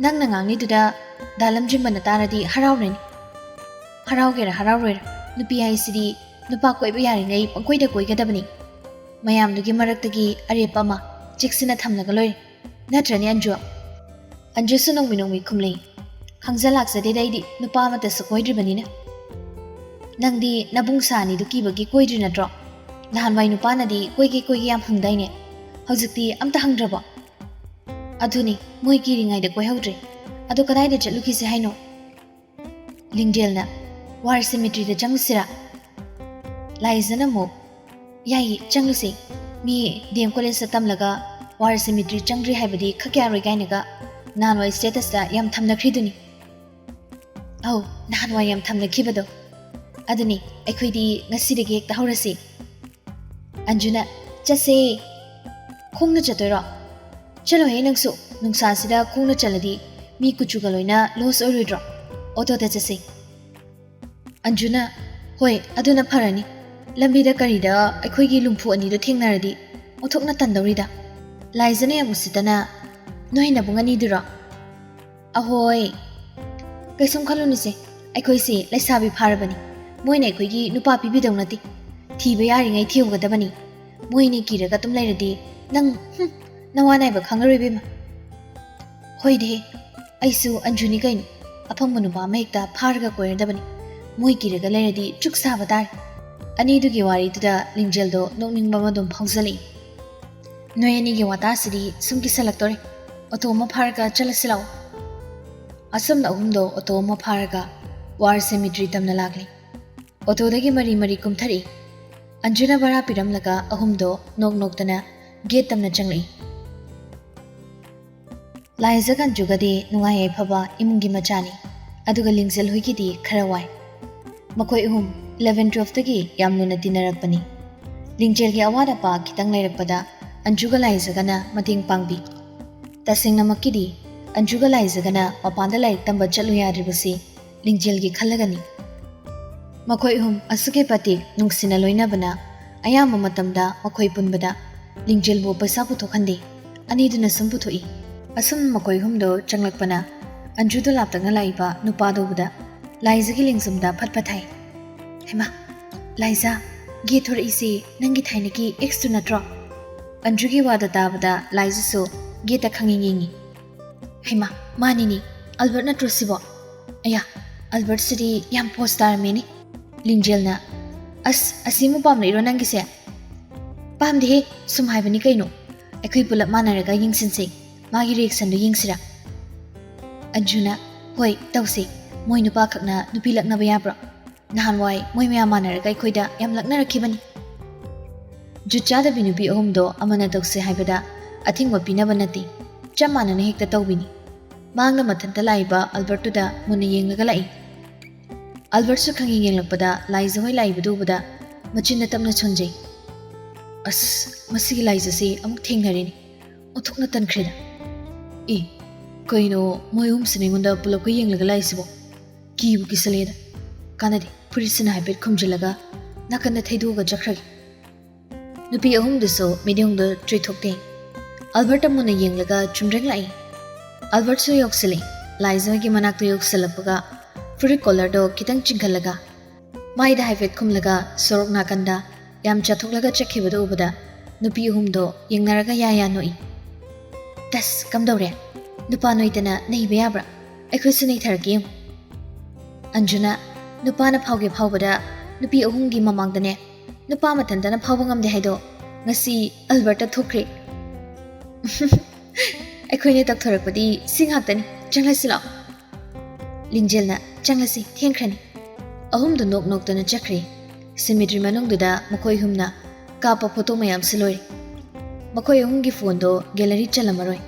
ꯅꯪꯅ ꯉꯥꯡꯂꯤꯗꯨꯗ ꯗꯥꯂꯝꯖꯤꯡꯕꯅ ꯇꯥꯔꯗꯤ ꯍꯔꯥꯎꯔꯅꯤ ꯍꯔꯥꯎꯒꯦꯔꯥ ꯍꯔꯥꯎꯔꯣꯏꯔꯥ ꯅꯨꯄꯤ ꯍꯥꯏꯁꯤꯗꯤ ꯅꯨꯄꯥ ꯀꯣꯏꯕ ꯌꯥꯔꯤꯉꯩ ꯄꯪꯀꯣꯏꯗ ꯀꯣꯏꯒꯗꯕꯅꯤ ꯃꯌꯥꯝꯗꯨꯒꯤ ꯃꯔꯛꯇꯒꯤ ꯑꯔꯦꯞꯄ ꯑꯃ ꯆꯦꯛꯁꯤꯟꯅ ꯊꯝꯂꯒ ꯂꯣꯏꯔꯦ ꯅꯠꯇ꯭ꯔꯅꯤ ꯑꯟꯖꯨ ꯑꯟꯖꯨꯁꯨ ꯅꯣꯡꯃꯤ ꯅꯣꯡꯃꯤ ꯈꯨꯝꯂꯩ ꯈꯪꯖ ꯂꯥꯛꯆꯗꯦꯗ ꯑꯩꯗꯤ ꯅꯨꯄꯥ ꯑꯃꯠꯇꯁꯨ ꯀꯣꯏꯗ꯭ꯔꯤꯕꯅꯤꯅ ꯅꯪꯗꯤ ꯅꯕꯨꯡ ꯁꯥꯅꯤꯗꯨ ꯀꯤꯕꯒꯤ ꯀꯣꯏꯗ꯭ꯔꯤ ꯅꯠꯇ꯭ꯔꯣ ꯅꯍꯥꯟꯋꯥꯏ ꯅꯨꯄꯥꯅꯗꯤ ꯀꯣꯏꯒꯦ ꯌꯥꯝ ꯍꯪꯗꯥꯏꯅꯦ ꯍꯧꯖꯤꯛꯇꯤ ꯑꯝꯇ ꯍꯪꯗ꯭ꯔꯕꯣ ꯑꯗꯨꯅꯤ ꯃꯣꯏ ꯀꯤꯔꯤꯉꯩꯗ ꯀꯣꯏꯍꯧꯗ꯭ꯔꯦ ꯑꯗꯣ ꯀꯗꯥꯏꯗ ꯆꯠꯂꯨꯈꯤꯁꯦ ꯍꯥꯏꯅꯣ ꯂꯤꯡꯖꯦꯜꯅ ꯋꯥꯔ ꯁꯦꯃꯤꯇ꯭ꯔꯤꯗ ꯆꯪꯉꯨꯁꯤꯔꯥ ꯂꯥꯏꯖꯅ ꯑꯃꯨꯛ ꯌꯥꯏꯌꯦ ꯆꯪꯂꯨꯁꯦ ꯃꯤ ꯗꯤ ꯑꯦꯝ ꯀꯣꯂꯦꯖꯇ ꯇꯝꯂꯒ ꯋꯥꯔ ꯁꯦꯃꯤꯇ꯭ꯔꯤ ꯆꯪꯗ꯭ꯔꯤ ꯍꯥꯏꯕꯗꯤ ꯈꯛ ꯌꯥꯔꯣꯏ ꯀꯥꯏꯅꯒ ꯅꯍꯥꯟꯋꯥꯏ ꯁ꯭ꯇꯦꯇꯁꯇ ꯌꯥꯝ ꯊꯝꯅꯈ꯭ꯔꯤꯗꯨꯅꯤ ꯑꯧ ꯅꯍꯥꯟꯋꯥꯏ ꯌꯥꯝ ꯊꯝꯅꯈꯤꯕꯗꯣ ꯑꯗꯨꯅꯤ ꯑꯩꯈꯣꯏꯗꯤ ꯉꯁꯤꯗꯒꯤ ꯍꯦꯛꯇ ꯍꯧꯔꯁꯤ ꯑꯟꯖꯨꯅ ꯆꯠꯁꯦ ꯈꯣꯡꯅ ꯆꯠꯇꯣꯏꯔꯣ ꯆꯠꯂꯣꯍꯦ ꯅꯪꯁꯨ ꯅꯨꯡꯁꯥꯁꯤꯗ ꯈꯣꯡꯅ ꯆꯠꯂꯗꯤ ꯃꯤ ꯀꯨꯆꯨꯒ ꯂꯣꯏꯅ ꯂꯣꯁ ꯑꯣꯏꯔꯣꯏꯗ꯭ꯔꯣ ꯑꯣꯇꯣꯗ ꯆꯠꯁꯦ ꯑꯟꯖꯨꯅ ꯍꯣꯏ ꯑꯗꯨꯅ ꯐꯔꯅꯤ ꯂꯝꯕꯤꯗ ꯀꯔꯤꯗ ꯑꯩꯈꯣꯏꯒꯤ ꯂꯨꯝꯐꯨ ꯑꯅꯤꯗꯣ ꯊꯦꯡꯅꯔꯗꯤ ꯑꯣꯟꯊꯣꯛꯅ ꯇꯟꯗꯧꯔꯤꯗ ꯂꯥꯏꯖꯅ ꯌꯥꯝ ꯎꯁꯤꯠꯇꯅ ꯅꯣꯏ ꯅꯕꯨꯡ ꯑꯅꯤꯗꯨꯔꯣ ꯑꯍꯣꯏ ꯀꯩꯁꯨꯝ ꯈꯜꯂꯨꯅꯨꯁꯦ ꯑꯩꯈꯣꯏꯁꯦ ꯂꯩꯁꯥꯕꯤ ꯐꯥꯔꯕꯅꯤ ꯃꯣꯏꯅ ꯑꯩꯈꯣꯏꯒꯤ ꯅꯨꯄꯥ ꯄꯤꯕꯤꯗꯧ ꯅꯠꯇꯦ ꯊꯤꯕ ꯌꯥꯔꯤꯉꯩ ꯊꯤꯍꯧꯒꯗꯕꯅꯤ ꯃꯣꯏꯅ ꯀꯤꯔꯒ ꯑꯗꯨꯝ ꯂꯩꯔꯗꯤ ꯅꯪ ꯅꯋꯥ ꯅꯥꯏꯕ ꯈꯪꯉꯔꯣꯏ ꯕꯦꯝꯃ ꯍꯣꯏꯗꯤ ꯑꯩꯁꯨ ꯑꯟꯖꯨꯅꯤ ꯀꯩꯅꯣ ꯑꯐꯪꯕ ꯅꯨꯄꯥ ꯑꯃ ꯍꯦꯛꯇ ꯐꯥꯔꯒ ꯀꯣꯏꯔꯗꯕꯅꯤ ꯃꯣꯏ ꯀꯤꯔꯒ ꯂꯩꯔꯗꯤ ꯆꯨꯛ ꯁꯥꯕ ꯇꯥꯔꯦ ꯑꯅꯤꯗꯨꯒꯤ ꯋꯥꯔꯤꯗꯨꯗ ꯂꯤꯡꯖꯦꯜꯗꯣ ꯅꯣꯛꯅꯤꯡꯕ ꯑꯃ ꯑꯗꯨꯝ ꯐꯥꯎꯖꯜꯂꯛꯏ ꯅꯣꯏ ꯑꯅꯤꯒꯤ ꯋꯥꯇꯥꯁꯤꯗꯤ ꯁꯨꯝ ꯀꯤꯁꯜꯂꯛꯇꯣꯔꯦ ꯑꯣꯇꯣ ꯑꯃ ꯐꯥꯔꯒ ꯆꯠꯂꯁꯤ ꯂꯥꯛꯑꯣ ꯑꯁꯨꯝꯅ ꯑꯍꯨꯝꯗꯣ ꯑꯣꯇꯣ ꯑꯃ ꯐꯥꯔꯒ ꯋꯥꯔ ꯁꯦꯃꯤꯇ꯭ꯔꯤ ꯇꯝꯅ ꯂꯥꯛꯂꯤ ꯑꯣꯇꯣꯗꯒꯤ ꯃꯔꯤ ꯀꯨꯝꯊꯔꯛꯏ ꯑꯟꯖꯨꯅ ꯚꯔꯥ ꯄꯤꯔꯝꯂꯒ ꯑꯍꯨꯝꯗꯣ ꯅꯣꯛ ꯅꯣꯛꯇꯅ ꯒꯦꯠ ꯇꯝꯅ ꯆꯪꯂꯛꯏ ꯂꯥꯏꯖꯒ ꯑꯟꯖꯨꯒꯗꯤ ꯅꯨꯡꯉꯥꯏ ꯌꯥꯏꯐꯕ ꯏꯃꯨꯡꯒꯤ ꯃꯆꯥꯅꯤ ꯑꯗꯨꯒ ꯂꯤꯡꯖꯦꯜ ꯍꯣꯏꯒꯤꯗꯤ ꯈꯔ ꯋꯥꯏ ꯃꯈꯣꯏ ꯑꯍꯨꯝ 11-12ꯇꯒꯤ ꯌꯥꯝ ꯂꯨꯅ ꯇꯤꯟꯅꯔꯛꯄꯅꯤ ꯂꯤꯡꯖꯦꯜꯒꯤ ꯑꯋꯥꯠ ꯑꯄꯥ ꯈꯤꯇꯪ ꯂꯩꯔꯛꯄꯗ ꯑꯟꯖꯨꯒ ꯂꯥꯏꯖꯒꯅ ꯃꯇꯦꯡ ꯄꯥꯡꯕꯤ ꯇꯁꯦꯡꯅꯃꯛꯀꯤꯗꯤ ꯑꯟꯖꯨꯒ ꯂꯥꯏꯖꯒꯅ ꯃꯄꯥꯟꯗ ꯂꯥꯏꯔꯤꯛ ꯇꯝꯕ ꯆꯠꯂꯨ ꯌꯥꯗ꯭ꯔꯤꯕꯁꯤ ꯂꯤꯡꯖꯦꯜꯒꯤ ꯈꯜꯂꯒꯅꯤ ꯃꯈꯣꯏ ꯑꯍꯨꯝ ꯑꯁꯨꯛꯀꯤ ꯃꯇꯤꯛ ꯅꯨꯡꯁꯤꯅ ꯂꯣꯏꯅꯕꯅ ꯑꯌꯥꯝꯕ ꯃꯇꯝꯗ ꯃꯈꯣꯏ ꯄꯨꯟꯕꯗ ꯂꯤꯡꯖꯦꯜꯕꯨ ꯄꯩꯁꯥ ꯄꯨꯊꯣꯛꯍꯟꯗꯦ ꯑꯅꯤꯗꯨꯅ ꯁꯨꯝ ꯄꯨꯊꯣꯛꯏ ꯑꯁꯨꯝ ꯃꯈꯣꯏ ꯑꯍꯨꯝꯗꯣ ꯆꯪꯂꯛꯄꯅ ꯑꯟꯖꯨꯗ ꯂꯥꯞꯇꯛꯅ ꯂꯥꯛꯏꯕ ꯅꯨꯄꯥꯗꯨꯕꯨꯗ ꯂꯥꯏꯖꯒꯤ ꯂꯦꯡꯖꯨꯝꯗ ꯐꯠ ꯊꯥꯏ ꯍꯩꯃꯥ ꯂꯥꯏꯖꯥ ꯒꯦꯠ ꯊꯣꯔꯛꯏꯁꯤ ꯅꯪꯒꯤ ꯊꯥꯏꯅꯒꯤ ꯑꯦꯛꯁꯇꯨ ꯅꯠꯇ꯭ꯔꯣ ꯑꯟꯖꯨꯒꯤ ꯋꯥꯗ ꯇꯥꯕꯗ ꯂꯥꯏꯖꯁꯨ ꯒꯦꯠꯇ ꯈꯪꯌꯦꯡ ꯌꯦꯡꯉꯤ ꯍꯩꯃꯥ ꯃꯥꯅꯤꯅꯤ ꯑꯜꯕꯔꯠ ꯅꯠꯇ꯭ꯔꯣ ꯁꯤꯕꯣ ꯑꯌꯥ ꯑꯜꯕꯔꯠꯁꯤꯗꯤ ꯌꯥꯝ ꯄꯣꯁ ꯇꯥꯔꯝꯃꯦꯅꯤ ꯂꯤꯡꯖꯦꯜꯅ ꯑꯁ ꯑꯁꯤꯃꯨ ꯄꯥꯝꯂꯛꯏꯔꯣ ꯅꯪꯒꯤꯁꯦ ꯄꯥꯝꯗꯦꯍꯦ ꯁꯨꯝ ꯍꯥꯏꯕꯅꯤ ꯀꯩꯅꯣ ꯑꯩꯈꯣꯏ ꯄꯨꯂꯞ ꯃꯥꯟꯅꯔꯒ ꯌꯦꯡꯁꯤꯟꯁꯦ ꯃꯥꯒꯤ ꯔꯤꯑꯦꯛꯁꯟꯗꯣ ꯌꯦꯡꯁꯤꯔꯥ ꯑꯟꯖꯨꯅ ꯍꯣꯏ ꯇꯧꯁꯦ ꯃꯣꯏ ꯅꯨꯄꯥ ꯈꯛꯅ ꯅꯨꯄꯤ ꯂꯛꯅꯕ ꯌꯥꯕ꯭ꯔꯣ ꯅꯍꯥꯟꯋꯥꯏ ꯃꯣꯏ ꯃꯌꯥꯝ ꯃꯥꯟꯅꯔꯒ ꯑꯩꯈꯣꯏꯗ ꯌꯥꯝ ꯂꯛꯅꯔꯛꯈꯤꯕꯅꯤ ꯖꯨꯠ ꯆꯥꯗꯕꯤ ꯅꯨꯄꯤ ꯑꯍꯨꯝꯗꯣ ꯑꯃꯅ ꯇꯧꯁꯦ ꯍꯥꯏꯕꯗ ꯑꯊꯤꯡꯕ ꯄꯤꯅꯕ ꯅꯠꯇꯦ ꯆꯞ ꯃꯥꯟꯅꯅ ꯍꯦꯛꯇ ꯇꯧꯕꯤꯅꯤ ꯃꯥꯡꯗ ꯃꯊꯟꯇ ꯂꯥꯛꯏꯕ ꯑꯜꯕꯔꯠꯇꯨꯗ ꯃꯨꯟꯅ ꯌꯦꯡꯂꯒ ꯂꯥꯛꯏ ꯑꯜꯕꯔꯠꯁꯨ ꯈꯪꯌꯦꯡ ꯌꯦꯡꯂꯛꯄꯗ ꯂꯥꯏꯖ ꯍꯣꯏ ꯂꯥꯛꯏꯕꯗꯨ ꯎꯕꯗ ꯃꯆꯤꯟꯅ ꯇꯞꯅ ꯁꯣꯟꯖꯩ ꯑꯁ ꯃꯁꯤꯒꯤ ꯂꯥꯏꯖꯁꯤ ꯑꯃꯨꯛ ꯊꯦꯡꯅꯔꯤꯅꯤ ꯑꯣꯟꯊꯣꯛꯅ ꯇꯟꯈ꯭ꯔꯦꯗ ꯑꯦ ꯀꯩꯅꯣ ꯃꯣꯏ ꯑꯍꯨꯝꯁꯤꯅ ꯑꯩꯉꯣꯟꯗ ꯄꯨꯂꯞꯀ ꯌꯦꯡꯂꯒ ꯂꯥꯛꯏꯁꯤꯕꯣ ꯀꯤꯕꯨ ꯀꯤꯁꯜꯂꯦꯗ ꯀꯥꯟꯅꯗꯦ ꯐꯨꯔꯤꯠꯁꯤꯅ ꯍꯥꯏꯐꯦꯠ ꯈꯨꯝꯖꯤꯜꯂꯒ ꯅꯥꯀꯟꯗ ꯊꯩꯗꯣꯛꯑꯒ ꯆꯠꯈ꯭ꯔꯒꯦ ꯅꯨꯄꯤ ꯑꯍꯨꯝꯗꯨꯁꯨ ꯃꯤꯠꯌꯦꯡꯗ ꯆꯣꯏꯊꯣꯛꯇꯦ ꯑꯜꯕꯔꯠꯇ ꯃꯨꯟꯅ ꯌꯦꯡꯂꯒ ꯆꯨꯝꯗ꯭ꯔꯤꯡ ꯂꯥꯛꯏ ꯑꯜꯕꯔꯠꯁꯨ ꯌꯧꯁꯤꯜꯂꯤ ꯂꯥꯏꯖ ꯍꯣꯏꯒꯤ ꯃꯅꯥꯛꯇ ꯌꯧꯁꯤꯜꯂꯛꯄꯒ ꯐꯨꯔꯤꯠ ꯀꯣꯂꯔꯗꯣ ꯈꯤꯇꯪ ꯆꯤꯡꯈꯠꯂꯒ ꯃꯥꯏꯗ ꯍꯥꯏꯐꯦꯠ ꯈꯨꯝꯂꯒ ꯁꯣꯔꯣꯛ ꯅꯥꯀꯟꯗ ꯌꯥꯝ ꯆꯠꯊꯣꯛꯂꯒ ꯆꯠꯈꯤꯕꯗꯨ ꯎꯕꯗ ꯅꯨꯄꯤ ꯑꯍꯨꯝꯗꯣ ꯌꯦꯡꯅꯔꯒ ꯌꯥ ꯅꯣꯛꯏ ꯇꯁ ꯀꯝꯗꯧꯔꯦ ꯅꯨꯄꯥ ꯅꯣꯏꯗꯅ ꯅꯩꯕ ꯌꯥꯕ꯭ꯔꯥ ꯑꯩꯈꯣꯏꯁꯨ ꯅꯩꯊꯔꯛꯀꯦ ꯌꯦꯡꯉꯨ ꯑꯟꯖꯨꯅ ꯅꯨꯄꯥꯅ ꯐꯥꯎꯒꯦ ꯐꯥꯎꯕꯗ ꯅꯨꯄꯤ ꯑꯍꯨꯝꯒꯤ ꯃꯃꯥꯡꯗꯅꯦ ꯅꯨꯄꯥ ꯃꯊꯟꯇꯅ ꯐꯥꯎꯕ ꯉꯝꯗꯦ ꯍꯥꯏꯗꯣ ꯉꯁꯤ ꯑꯜꯕꯔꯠꯇ ꯊꯣꯛꯈ꯭ꯔꯦ ꯑꯩꯈꯣꯏꯅ ꯇꯧꯊꯣꯔꯛꯄꯗꯤ ꯁꯤ ꯉꯥꯛꯇꯅꯤ ꯆꯪꯂꯁꯤ ꯂꯥꯛꯑꯣ ꯂꯤꯡꯖꯦꯜꯅ ꯆꯪꯂꯁꯤ ꯊꯦꯡꯈ꯭ꯔꯅꯤ ꯑꯍꯨꯝꯗꯨ ꯅꯣꯛ ꯅꯣꯛꯇꯅ ꯆꯠꯈ꯭ꯔꯦ ꯁꯤꯃꯤꯇ꯭ꯔꯤ ꯃꯅꯨꯡꯗꯨꯗ ꯃꯈꯣꯏ ꯑꯍꯨꯝꯅ ꯀꯥꯞꯄ ꯐꯣꯇꯣ ꯃꯌꯥꯝꯁꯨ ꯂꯣꯏꯔꯦ ꯃꯈꯣꯏ ꯑꯍꯨꯝꯒꯤ ꯐꯣꯟꯗꯣ ꯒꯦꯂꯔꯤ ꯆꯜꯂꯝꯃꯔꯣꯏ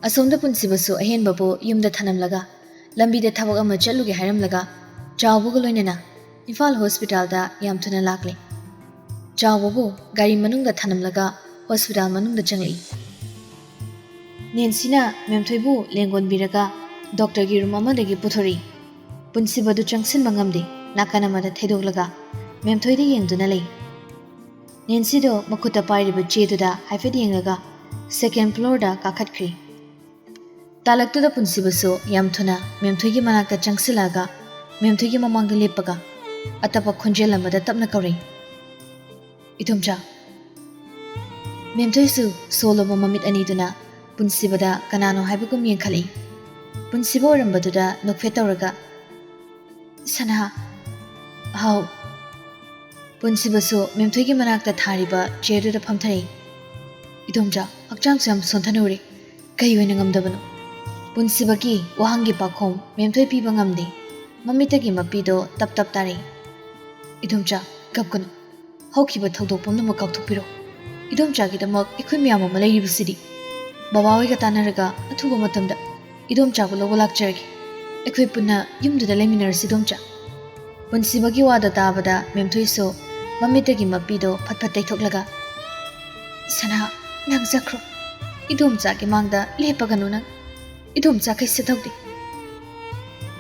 ꯑꯁꯣꯝꯗ ꯄꯨꯟꯁꯤꯕꯁꯨ ꯑꯍꯦꯟꯕꯕꯨ ꯌꯨꯝꯗ ꯊꯅꯝꯂꯒ ꯂꯝꯕꯤꯗ ꯊꯕꯛ ꯑꯃ ꯆꯠꯂꯨꯒꯦ ꯍꯥꯏꯔꯝꯂꯒ ꯆꯥꯎꯕꯒ ꯂꯣꯏꯅꯅ ꯏꯝꯐꯥꯜ ꯍꯣꯁꯄꯤꯇꯥꯜꯗ ꯌꯥꯝ ꯊꯨꯅ ꯂꯥꯛꯂꯦ ꯆꯥꯎꯕꯕꯨ ꯒꯥꯔꯤ ꯃꯅꯨꯡꯗ ꯊꯅꯝꯂꯒ ꯍꯣꯁꯄꯤꯇꯥꯜ ꯃꯅꯨꯡꯗ ꯆꯪꯂꯛꯏ ꯅꯦꯟꯁꯤꯅ ꯃꯦꯝꯊꯣꯏꯕꯨ ꯂꯦꯡꯒꯣꯟꯕꯤꯔꯒ ꯗꯣꯛꯇꯔꯒꯤ ꯔꯨꯝ ꯑꯃꯗꯒꯤ ꯄꯨꯊꯣꯔꯛꯏ ꯄꯨꯟꯁꯤꯕꯗꯨ ꯆꯪꯁꯤꯟꯕ ꯉꯝꯗꯦ ꯅꯥꯀꯟ ꯑꯃꯗ ꯊꯩꯗꯣꯛꯂꯒ ꯃꯦꯝꯊꯣꯏꯗ ꯌꯦꯡꯗꯨꯅ ꯂꯩ ꯅꯦꯟꯁꯤꯗꯣ ꯃꯈꯨꯠꯇ ꯄꯥꯏꯔꯤꯕ ꯆꯦꯗꯨꯗ ꯍꯥꯏꯐꯦꯠ ꯌꯦꯡꯂꯒ ꯁꯦꯀꯦꯟ ꯐ꯭ꯂꯣꯔꯗ ꯀꯥꯈꯠꯈ꯭ꯔꯦ तालक्तुदा पुनसिबसु याम थुना मेमथुईगी मनाक्ता चंगसिलागा मेमथुईगी ममांगदा लेपगा अतपा खुंजेल अमदा तपना कौरई इदुमचा मेमथुईसु सोलोबो ममित अनीदुना पुनसिबदा कनानो हाइबगुम येंखलई पुनसिबो ओरंबदुदा नोकफे तौरगा सना हाउ पुनसिबसु मेमथुईगी मनाक्ता थारिबा चेयरदुदा फमथरई इदुमचा हक्चांगसु याम सोंथनुरे कई ओइना ngamdabano पुनसिबगी वहांगी पाखोम मेमथुई पीबा ngamde ममितगी मपीदो तप तप तारे इदुमचा कपकनु हौखिबा थौदोक पुमनमक काउथोकपिरो इदुमचागिदमक इखुइ म्याम अमा लैरिबसिदि बाबा होइगा तानरगा अथुबा मतमदा इदुमचाबु लौबा लाक्चरगे अखुइ पुन्ना युमदुदा लैमिनरसि इदुमचा पुनसिबगी वादा ताबदा मेमथुईसो ममितगी मपीदो फटफट तैथोकलगा सना नंग जख्रो इदुमचागी मांगदा लेपगनु नंग इदुमचा कैसे थौदे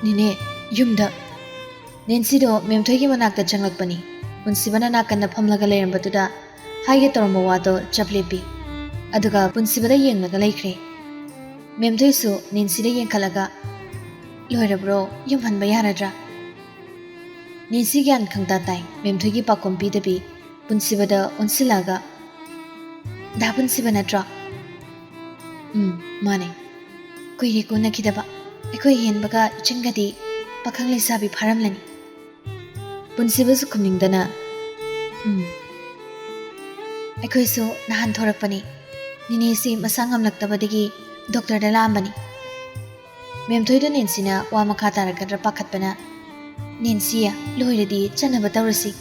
निने युमदा नेन्सिदो मेमथुईगी मनाक्ता चंगलकपनी पुनसिबना नाकन्ना फमलगा लेरंबदुदा हाइगे तौरंबा वादो चपलेपी अदुगा पुनसिबदा येंगलगा लैख्रे मेमथुईसु नेन्सिदा येंखलगा लोइरब्रो युमहनबा यारद्रा नेन्सि ग्यान खंगता ताई मेमथुईगी पाकोम पीदबी पुनसिबदा ओनसिलागा दा पुनसिबा नत्रा माने कुइरे कुनखिदबा अखोइ हेनबगा इचंगदी पाखंग लेसाबी फारमलनी पुनसिबसु खुमनिंगदना अखोइसु नहान थोरकपनी निनेसि मसांगम लक्तबदगी डॉक्टर दा लांबनी मेमथुईदो नेन्सिना वा मखा तारगद्रा पाखतपना नेन्सिया लोइरदी चनबा तौरसि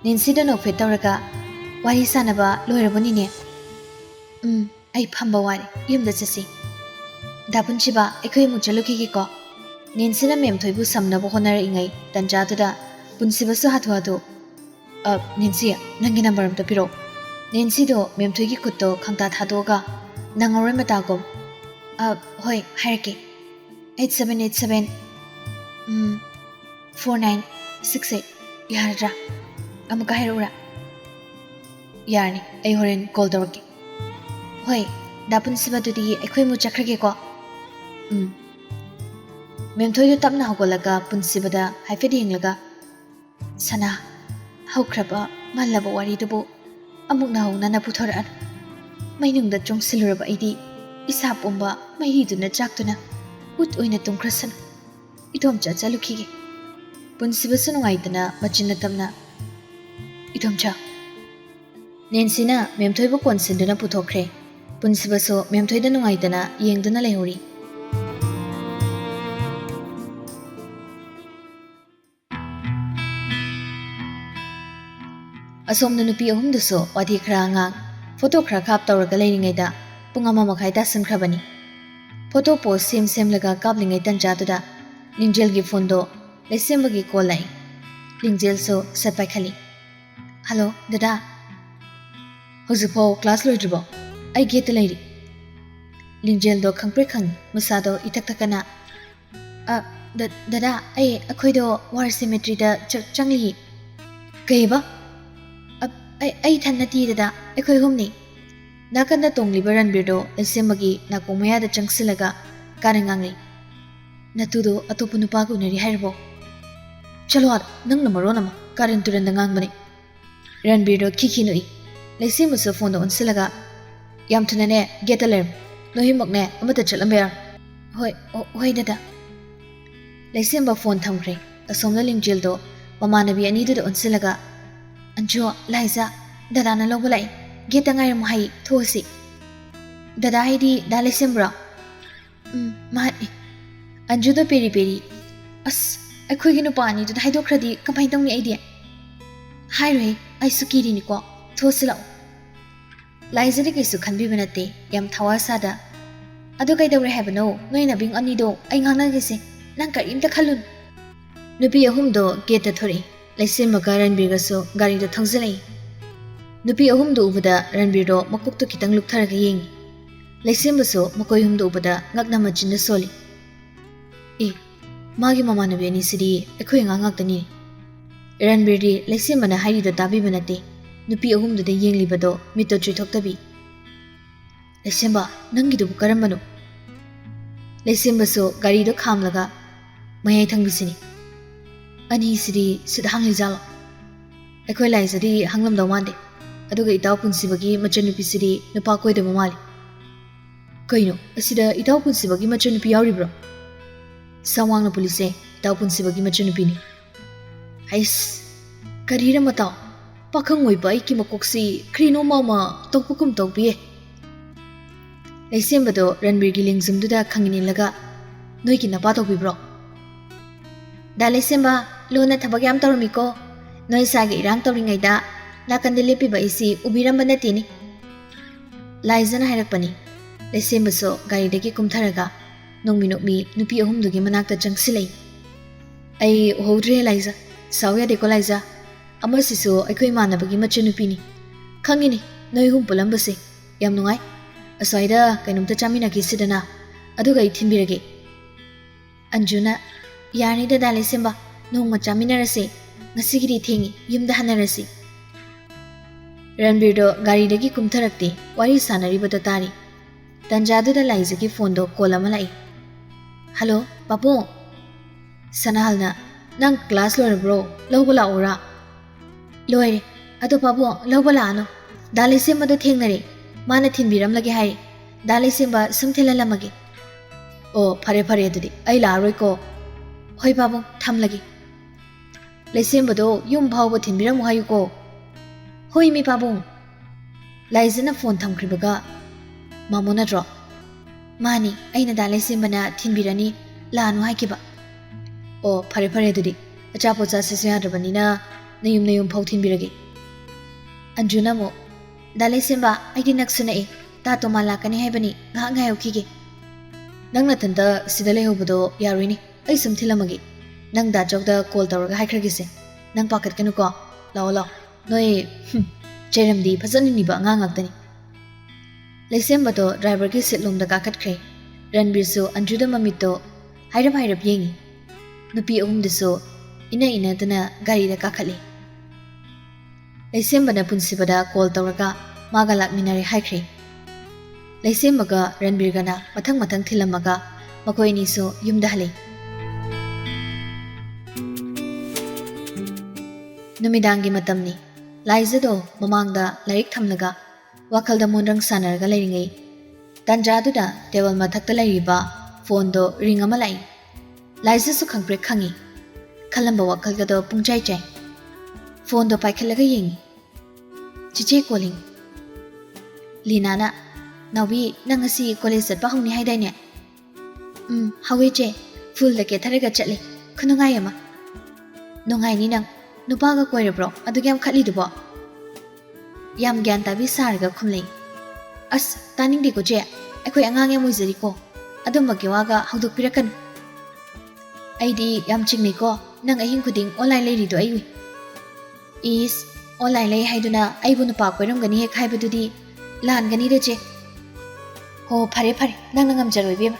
नेन्सिदा नोफे तौरगा वारी सानबा लोइरबनिने आई फंबा वारी युमदा चसी दा पुनसिबा अखोइ मु चलुखिगेको नेन्सिना मेमथुईबु समनबो होनरइङै तंजादुदा पुनसिबसु हाथु हाथु नेन्सिया नंगी नंबर अमता पिरो नेन्सिदो मेमथुईगी खुत्तो खंगता थादोगा नंगौरे मतागोम होय हायरके 8787 4968 यारद्रा अमुका हायरोरा यारनी आई होरेन कॉल तौरके होय दा पुनसिबदुदी अखोइ मु चखरगेको मेमथुईदो तपना हौगलगा पुनसिबदा हाइफेट येंगलगा सना हौख्रबा मल्लबा वारीदुबु अमुकना हौनाना पुथोरअन मैनुंगदा चोंगसिलुरबा आइदी इसा पोंबा मैरीदुना चाक्तुना उत ओइना तुमख्रसन इदोमचा चलुखिगे पुनसिबसु नुंगाइदना मचिन्ना तमना इदोमचा नेन्सिना मेमथुईबु कोनसिनदुना पुथोख्रे पुनसिबसु मेमथुईदा नुंगाइदना येंगदुना लेहोरी असोमना नुपी अहुमदुसु वादी खरा अंगांग फोटो खरा खाप तौरगा लेरिङैदा पुंग अमा मखाइ तासनख्रबनी फोटो पोस्ट सेमलगा कापलिङै तंजादुदा लिंजेलगी फोनदो लेसेमबगी कॉल लाई लिंजेलसो सत पाइखली हेलो दादा हुजुफो क्लास लोइद्रबो आई गेट लैरि लिंजेलदो खंप्रे खंग मसादो इथक तकना दादा आई अखोइदो वार सिमेट्रीदा चंगली कइबा आई थन्नती दादा अखोइ हुमनी नाकन्दा तोंगलिबा रणबीरदो लेसेमबगी नाकोमयादा चंगसिलगा कारेंगांगली नतुदो अतोप नुपागु नरि हाइरबो चलो आ नंग नमरोनमा कारें तुरंदा ngangbani रणबीरदो खिखिनुई लेसेमसो फोन दो उनसिलगा याम थुनने गेट अलर्म नोहिमकने अमता चलंबे होय होय दादा लेसेमबा फोन थमख्रे असोमना लिंजेलदो ममानबी अनीदुदो उनसिलगा अंजो लाइजा दादा ना लोग लाई गेट अंगाई मुहाई थोसी दादा हाइदी दाले सेम्ब्रा मानी अंजो दो पेरी पेरी अस अखोइगी नुपानी दो हाइदो खरदी कमाई तंगनी आइडिया हाय रे आई सुकीरी निको थोसिलाओ लाइजा दे कैसु खनबी बनते याम थवा सादा अदो कैदौरे हैबनो नोइना बिंग अनिदो आई nganagese nang karimta khalun nupi ahumdo गेट थोरे लेसेमगा रणबीरगसो गारीदो थंगजलै नुपी अहुमदो उबदा रणबीरदो मकुक्तो खितंग लुकथरगा येंगी लेसेमबसो मकोय हुमदो उबदा ngakna machinda soli मागी ममानबी अनिसिदी अखोय ngangaktani रणबीरदी लेसेमना हाइरिदो ताबी बनते नुपी अहुमदो येंगलिबदो मितो त्रिथोक्तबी लेसेमबा नंगिदो करमबनो ꯂꯩꯁꯦꯝꯕꯁꯨ ꯒꯥꯔꯤꯗꯣ ꯈꯥꯝꯂꯒ ꯃꯌꯥꯏ ꯊꯪꯕꯤꯁꯤꯅꯤ ꯑꯅꯤꯁꯤꯗꯤ ꯁꯤꯗ ꯍꯥꯡꯂꯤꯖꯥꯠꯂꯣ ꯑꯩꯈꯣꯏ ꯂꯥꯏꯖꯗꯤ ꯍꯥꯡꯂꯝꯗꯧ ꯃꯥꯟꯗꯦ ꯑꯗꯨꯒ ꯏꯇꯥꯎ ꯄꯨꯟꯁꯤꯕꯒꯤ ꯃꯆꯟꯅꯨꯄꯤꯁꯤꯗꯤ ꯅꯨꯄꯥ ꯀꯣꯏꯗꯕ ꯃꯥꯜꯂꯤ ꯀꯩꯅꯣ ꯑꯁꯤꯗ ꯏꯇꯥꯎ ꯄꯨꯟꯁꯤꯕꯒꯤ ꯃꯆꯟꯅꯨꯄꯤ ꯌꯥꯎꯔꯤꯕ꯭ꯔꯣ ꯁꯋꯥꯡꯅ ꯄꯨꯂꯤꯁꯦ ꯏꯇꯥꯎ ꯄꯨꯟꯁꯤꯕꯒꯤ ꯃꯆꯟꯅꯨꯄꯤꯅꯤ ꯍꯩꯁ ꯀꯔꯤꯔ ꯃꯇꯥꯎ ꯄꯥꯈꯪ ꯑꯣꯏꯕ ꯑꯩꯒꯤ ꯃꯀꯣꯛꯁꯤ ꯀꯔꯤꯅꯣꯃ ꯑꯃ ꯇꯧꯕꯒꯨꯝ ꯇꯧꯕꯤꯌꯦ ꯂꯩꯁꯦꯝꯕꯗꯣ ꯔꯟꯕꯤꯔꯒꯤ ꯂꯦꯡꯖꯨꯝꯗꯨꯗ ꯈꯪꯏꯟꯂꯒ ꯅꯣꯏꯒꯤ ꯅꯄꯥ ꯇꯧꯕꯤꯕ꯭ꯔꯣ ꯗꯥ ꯂꯩꯁꯦꯝꯕ ꯂꯨꯅ ꯊꯕꯛ ꯌꯥꯝ ꯇꯧꯔꯝꯃꯤꯀꯣ ꯅꯣꯏ ꯁꯥꯒꯤ ꯏꯔꯥꯡ ꯇꯧꯔꯤꯉꯩꯗ ꯅꯥꯀꯟꯗ ꯂꯦꯞꯄꯤꯕ ꯑꯩꯁꯤ ꯎꯕꯤꯔꯝꯕ ꯅꯠꯇꯦꯅꯤ ꯂꯥꯏꯖꯅ ꯍꯥꯏꯔꯛꯄꯅꯤ ꯂꯩꯁꯦꯝꯕꯁꯨ ꯒꯥꯔꯤꯗꯒꯤ ꯀꯨꯝꯊꯔꯒ ꯅꯣꯡꯃꯤ ꯅꯣꯛꯃꯤ ꯅꯨꯄꯤ ꯑꯍꯨꯝꯗꯨꯒꯤ ꯃꯅꯥꯛꯇ ꯆꯪꯁꯤꯜꯂꯛꯏ ꯑꯩ ꯎꯍꯧꯗ꯭ꯔꯦ ꯂꯥꯏꯖ ꯁꯥꯎ ꯌꯥꯗꯦꯀꯣ ꯂꯥꯏꯖ ꯑꯃꯁꯤꯁꯨ ꯑꯩꯈꯣꯏ ꯏꯃꯥꯟꯅꯕꯒꯤ ꯃꯆꯟꯅꯨꯄꯤꯅꯤ ꯈꯪꯉꯤꯅꯤ ꯅꯣꯏ ꯑꯍꯨꯝ ꯄꯨꯜꯂꯝꯕꯁꯦ ꯌꯥꯝ ꯅꯨꯡꯉꯥꯏ ꯑꯁ꯭ꯋꯥꯏꯗ ꯀꯩꯅꯣꯝꯇ ꯆꯥꯃꯤꯟꯅꯈꯤꯁꯤꯗꯅ ꯑꯗꯨꯒ ꯑꯩ ꯊꯤꯟꯕꯤꯔꯒꯦ ꯑꯟꯖꯨꯅ ꯌꯥꯔꯅꯤꯗ ꯗꯥ ꯂꯩꯁꯦꯝꯕ ꯅꯣꯡꯃ ꯆꯥꯃꯤꯟꯅꯔꯁꯤ ꯉꯁꯤꯒꯤꯗꯤ ꯊꯦꯡꯉꯤ ꯌꯨꯝꯗ ꯍꯟꯅꯔꯁꯤ ꯔꯟꯕꯤꯔꯗꯣ ꯒꯥꯔꯤꯗꯒꯤ ꯀꯨꯝꯊꯔꯛꯇꯦ ꯋꯥꯔꯤ ꯁꯥꯟꯅꯔꯤꯕꯗꯣ ꯇꯥꯔꯤ ꯇꯟꯖꯥꯗꯨꯗ ꯂꯥꯏꯖꯒꯤ ꯐꯣꯟꯗꯣ ꯀꯣꯜ ꯑꯃ ꯂꯥꯛꯏ ꯍꯜꯂꯣ ꯄꯥꯕꯨꯡ ꯁꯅꯥꯍꯜꯅ ꯅꯪ ꯀ꯭ꯂꯥꯁ ꯂꯣꯏꯔꯕ꯭ꯔꯣ ꯂꯧꯕ ꯂꯥꯛꯎꯔꯥ ꯂꯣꯏꯔꯦ ꯑꯗꯣ ꯄꯥꯕꯨꯡ ꯂꯧꯕ ꯂꯥꯛꯑꯅꯨ ꯗꯥ ꯂꯩꯁꯦꯝꯕꯗꯣ ꯊꯦꯡꯅꯔꯦ ꯃꯥꯅ ꯊꯤꯟꯕꯤꯔꯝꯂꯒꯦ ꯍꯥꯏ ꯗꯥ ꯂꯩꯁꯦꯝꯕ ꯁꯨꯝ ꯊꯤꯜꯍꯜꯂꯝꯃꯒꯦ ꯑꯣ ꯐꯔꯦ ꯐꯔꯦ ꯑꯗꯨꯗꯤ ꯑꯩ ꯂꯥꯛꯑꯔꯣꯏꯀꯣ ꯍꯣꯏ ꯄꯥꯕꯨꯡ ꯊꯝꯂꯒꯦ ꯂꯩꯁꯦꯝꯕꯗꯣ ꯌꯨꯝ ꯐꯥꯎꯕ ꯊꯤꯟꯕꯤꯔꯝꯃꯨ ꯍꯥꯏꯌꯨꯀꯣ ꯍꯣꯏ ꯃꯤ ꯄꯥꯕꯨꯡ ꯂꯥꯏꯖꯅ ꯐꯣꯟ ꯊꯝꯈ꯭ꯔꯤꯕꯒ ꯃꯥꯃꯣ ꯅꯠꯇ꯭ꯔꯣ ꯃꯥꯅꯤ ꯑꯩꯅ ꯗꯥ ꯂꯩꯁꯦꯝꯕꯅ ꯊꯤꯟꯕꯤꯔꯅꯤ ꯂꯥꯛꯑꯅꯨ ꯍꯥꯏꯈꯤꯕ ꯑꯣ ꯐꯔꯦ ꯐꯔꯦ ꯑꯗꯨꯗꯤ ꯑꯆꯥꯄꯣꯠ ꯆꯥꯁꯤꯁꯨ ꯌꯥꯗ꯭ꯔꯕꯅꯤꯅ ꯅꯌꯨꯝ ꯐꯥꯎ ꯊꯤꯟꯕꯤꯔꯒꯦ ꯑꯟꯖꯨꯅ ꯑꯃꯨꯛ ꯗꯥ ꯂꯩꯁꯦꯝꯕ ꯑꯩꯗꯤ ꯅꯛꯁꯨ ꯅꯛꯑꯦ ꯇꯥ ꯇꯣꯃꯥ ꯂꯥꯛꯀꯅꯤ ꯍꯥꯏꯕꯅꯤ ꯉꯥꯏꯍꯥꯛ ꯉꯥꯏꯍꯧꯈꯤꯒꯦ ꯅꯪ ꯅꯊꯟꯇ ꯁꯤꯗ ꯂꯩꯍꯧꯕꯗꯣ ꯌꯥꯔꯣꯏꯅꯦ ꯑꯩ ꯁꯨꯝ ꯊꯤꯜꯂꯝꯃꯒꯦ ꯅꯪ ꯗꯥ ꯆꯧꯗ ꯀꯣꯜ ꯇꯧꯔꯒ ꯍꯥꯏꯈ꯭ꯔꯒꯦꯁꯦ ꯅꯪ ꯄꯥꯈꯠꯀꯅꯨꯀꯣ ꯂꯥꯛꯑꯣ ꯂꯥꯛꯑꯣ ꯅꯣꯏ ꯆꯩꯔꯝꯗꯤ ꯐꯖꯅ ꯅꯤꯕ ꯑꯉꯥꯡ ꯉꯥꯛꯇꯅꯤ ꯂꯩꯁꯦꯝꯕꯗꯣ ꯗ꯭ꯔꯥꯏꯚꯔꯒꯤ ꯁꯤꯠꯂꯣꯝꯗ ꯀꯥꯈꯠꯈ꯭ꯔꯦ ꯔꯟꯕꯤꯔꯁꯨ ꯑꯟꯖꯨꯗ ꯃꯃꯤꯠꯇꯣ ꯍꯥꯏꯔꯞ ꯍꯥꯏꯔꯞ ꯌꯦꯡꯉꯤ ꯅꯨꯄꯤ ꯑꯍꯨꯝꯗꯨꯁꯨ ꯏꯅꯗꯅ ꯒꯥꯔꯤꯗ ꯀꯥꯈꯠꯂꯤ ꯂꯩꯁꯦꯝꯕꯅ ꯄꯨꯟꯁꯤꯕꯗ ꯀꯣꯜ ꯇꯧꯔꯒ ꯃꯥꯒ ꯂꯥꯛꯃꯤꯟꯅꯔꯦ ꯍꯥꯏꯈ꯭ꯔꯦ ꯂꯩꯁꯦꯝꯕꯒ ꯔꯟꯕꯤꯔꯒꯅ ꯃꯊꯪ ꯊꯤꯜꯂꯝꯃꯒ ꯃꯈꯣꯏ ꯑꯅꯤꯁꯨ ꯌꯨꯝꯗ ꯍꯜꯂꯤ ꯅꯨꯃꯤꯗꯥꯡꯒꯤ ꯃꯇꯝꯅꯤ ꯂꯥꯏꯖꯗꯣ ꯃꯃꯥꯡꯗ ꯂꯥꯏꯔꯤꯛ ꯊꯝꯂꯒ ꯋꯥꯈꯜꯗ ꯃꯣꯟꯗ꯭ꯔꯪ ꯁꯥꯟꯅꯔꯒ ꯂꯩꯔꯤꯉꯩ ꯇꯟꯖꯥꯗꯨꯗ ꯇꯦꯕꯜ ꯃꯊꯛꯇ ꯂꯩꯔꯤꯕ ꯐꯣꯟꯗꯣ ꯔꯤꯡ ꯑꯃ ꯂꯥꯛꯏ ꯂꯥꯏꯖꯁꯨ ꯈꯪꯄ꯭ꯔꯦꯛ ꯈꯪꯉꯤ ꯈꯜꯂꯝꯕ ꯋꯥꯈꯜꯒꯗꯣ ꯄꯨꯡꯆꯥꯏ ꯆꯥꯏ ꯐꯣꯟꯗꯣ ꯄꯥꯏꯈꯠꯂꯒ ꯌꯦꯡꯉꯤ ꯆꯤꯆꯦ ꯀꯣꯂꯤꯡ ꯂꯤꯅꯥꯅ ꯅꯥꯎꯕꯤ ꯅꯪ ꯉꯁꯤ ꯀꯣꯂꯦꯖ ꯆꯠꯄ ꯍꯧꯅꯤ ꯍꯥꯏꯗꯥꯏꯅꯦ ꯍꯧꯋꯦ ꯆꯦ ꯐꯨꯜꯗ ꯀꯦꯊꯔꯒ ꯆꯠꯂꯤ ꯈꯨꯅꯨꯡꯉꯥꯏ ꯑꯃ ꯅꯨꯡꯉꯥꯏꯅꯤ ꯅꯪ ꯅꯨꯄꯥꯒ ꯀꯣꯏꯔꯕ꯭ꯔꯣ ꯑꯗꯨꯒ ꯌꯥꯝ ꯈꯠꯂꯤꯗꯨꯕꯣ ꯌꯥꯝ ꯒ꯭ꯌꯥꯟ ꯇꯥꯕꯤ ꯁꯥꯔꯒ ꯈꯨꯝꯂꯩ ꯑꯁ ꯇꯥꯅꯤꯡꯗꯦꯀꯣ ꯆꯦ ꯑꯩꯈꯣꯏ ꯑꯉꯥꯡ ꯌꯥꯝ ꯑꯣꯏꯖꯔꯤꯀꯣ ꯑꯗꯨꯝꯕꯒꯤ ꯋꯥꯒ ꯍꯧꯗꯣꯛꯄꯤꯔꯛꯀꯅꯨ ꯑꯩꯗꯤ ꯌꯥꯝ ꯆꯤꯡꯅꯩꯀꯣ ꯅꯪ ꯑꯍꯤꯡ ꯈꯨꯗꯤꯡ ꯑꯣꯟꯂꯥꯏꯟ ꯂꯩꯔꯤꯗꯣ ꯑꯩ ꯎꯏ ꯏꯁ ꯑꯣꯟꯂꯥꯏꯟ ꯂꯩ ꯍꯥꯏꯗꯨꯅ ꯑꯩꯕꯨ ꯅꯨꯄꯥ ꯀꯣꯏꯔꯝꯒꯅꯤ ꯍꯦꯛ ꯍꯥꯏꯕꯗꯨꯗꯤ ꯂꯥꯟꯒꯅꯤꯗ ꯆꯦ ꯍꯣ ꯐꯔꯦ ꯅꯪꯅ ꯉꯝꯖꯔꯣꯏꯕꯦꯝꯃ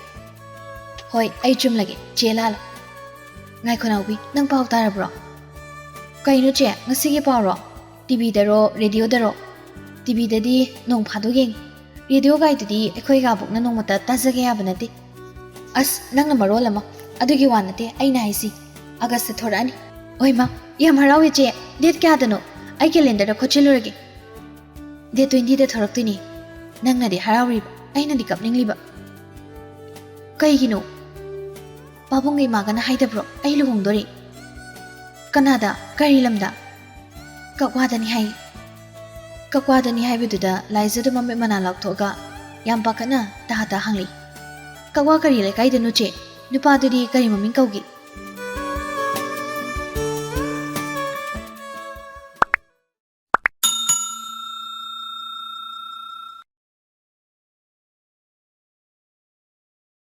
ꯍꯣꯏ ꯑꯩ ꯆꯨꯝꯂꯒꯦ ꯆꯦ ꯂꯥꯜꯂꯣ ꯉꯥꯏꯈꯣ ꯅꯥꯎꯕꯤ ꯅꯪ ꯄꯥꯎ ꯇꯥꯔꯕ꯭ꯔꯣ ꯀꯩꯅꯣ ꯆꯦ ꯉꯁꯤꯒꯤ ꯄꯥꯎꯔꯣ ꯇꯤꯚꯤꯗꯔꯣ ꯔꯦꯗꯤꯑꯣꯗꯔꯣ ꯇꯤꯚꯤꯗꯗꯤ ꯅꯣꯡ ꯐꯥꯗꯣꯛ ꯌꯦꯡꯉꯤ ꯔꯦꯗꯤꯑꯣ ꯒꯥꯏꯗꯨꯗꯤ ꯑꯩꯈꯣꯏ ꯒꯥꯕꯣꯛꯅ ꯅꯣꯡꯃꯇ ꯇꯥꯖꯒꯦ ꯌꯥꯕ ꯅꯠꯇꯦ ꯑꯁ ꯅꯪꯅ ꯃꯔꯣꯜ ꯑꯃ ꯑꯗꯨꯒꯤ ꯋꯥ ꯅꯠꯇꯦ ꯑꯩꯅ ꯍꯥꯏꯁꯤ ꯑꯥꯒꯁꯇ ꯊꯣꯔꯛꯑꯅꯤ ꯑꯣꯏꯃ ꯌꯥꯝ ꯍꯔꯥꯎꯋꯦ ꯆꯦ ꯗꯦꯠ ꯀꯌꯥꯗꯅꯣ ꯑꯩ ꯀꯦꯂꯦꯟꯗꯔꯗ ꯈꯣꯠꯆꯤꯜꯂꯨꯔꯒꯦ ꯗꯦꯠ 20ꯗ ꯊꯣꯔꯛꯇꯣꯏꯅꯤ ꯅꯪꯅꯗꯤ ꯍꯔꯥꯎꯔꯤꯕ ꯑꯩꯅꯗꯤ ꯀꯞꯅꯤꯡꯂꯤꯕ ꯀꯩꯒꯤꯅꯣ ꯄꯥꯕꯨꯡꯒ ꯏꯃꯥꯒꯅ ꯍꯥꯏꯗꯕ꯭ꯔꯣ ꯑꯩ ꯂꯨꯍꯣꯡꯗꯣꯔꯤ ꯀꯅꯥꯗ ꯀꯔꯤ ꯂꯝꯗ ꯀꯛꯋꯥꯗꯅꯤ ꯍꯥꯏ ꯀꯛꯋꯥꯗꯅꯤ ꯍꯥꯏꯕꯗꯨꯗ ꯂꯥꯏꯖꯗ ꯃꯃꯤꯠ ꯃꯅꯥ ꯂꯥꯎꯊꯣꯛꯑꯒ ꯌꯥꯝ ꯄꯥꯈꯠꯅ ꯇꯥ ꯍꯪꯂꯤ ꯀꯛꯋꯥ ꯀꯔꯤ ꯂꯩꯀꯥꯏꯗꯅꯣ ꯆꯦ ꯅꯨꯄꯥꯗꯨꯗꯤ ꯀꯔꯤ ꯃꯃꯤꯡ ꯀꯧꯒꯤ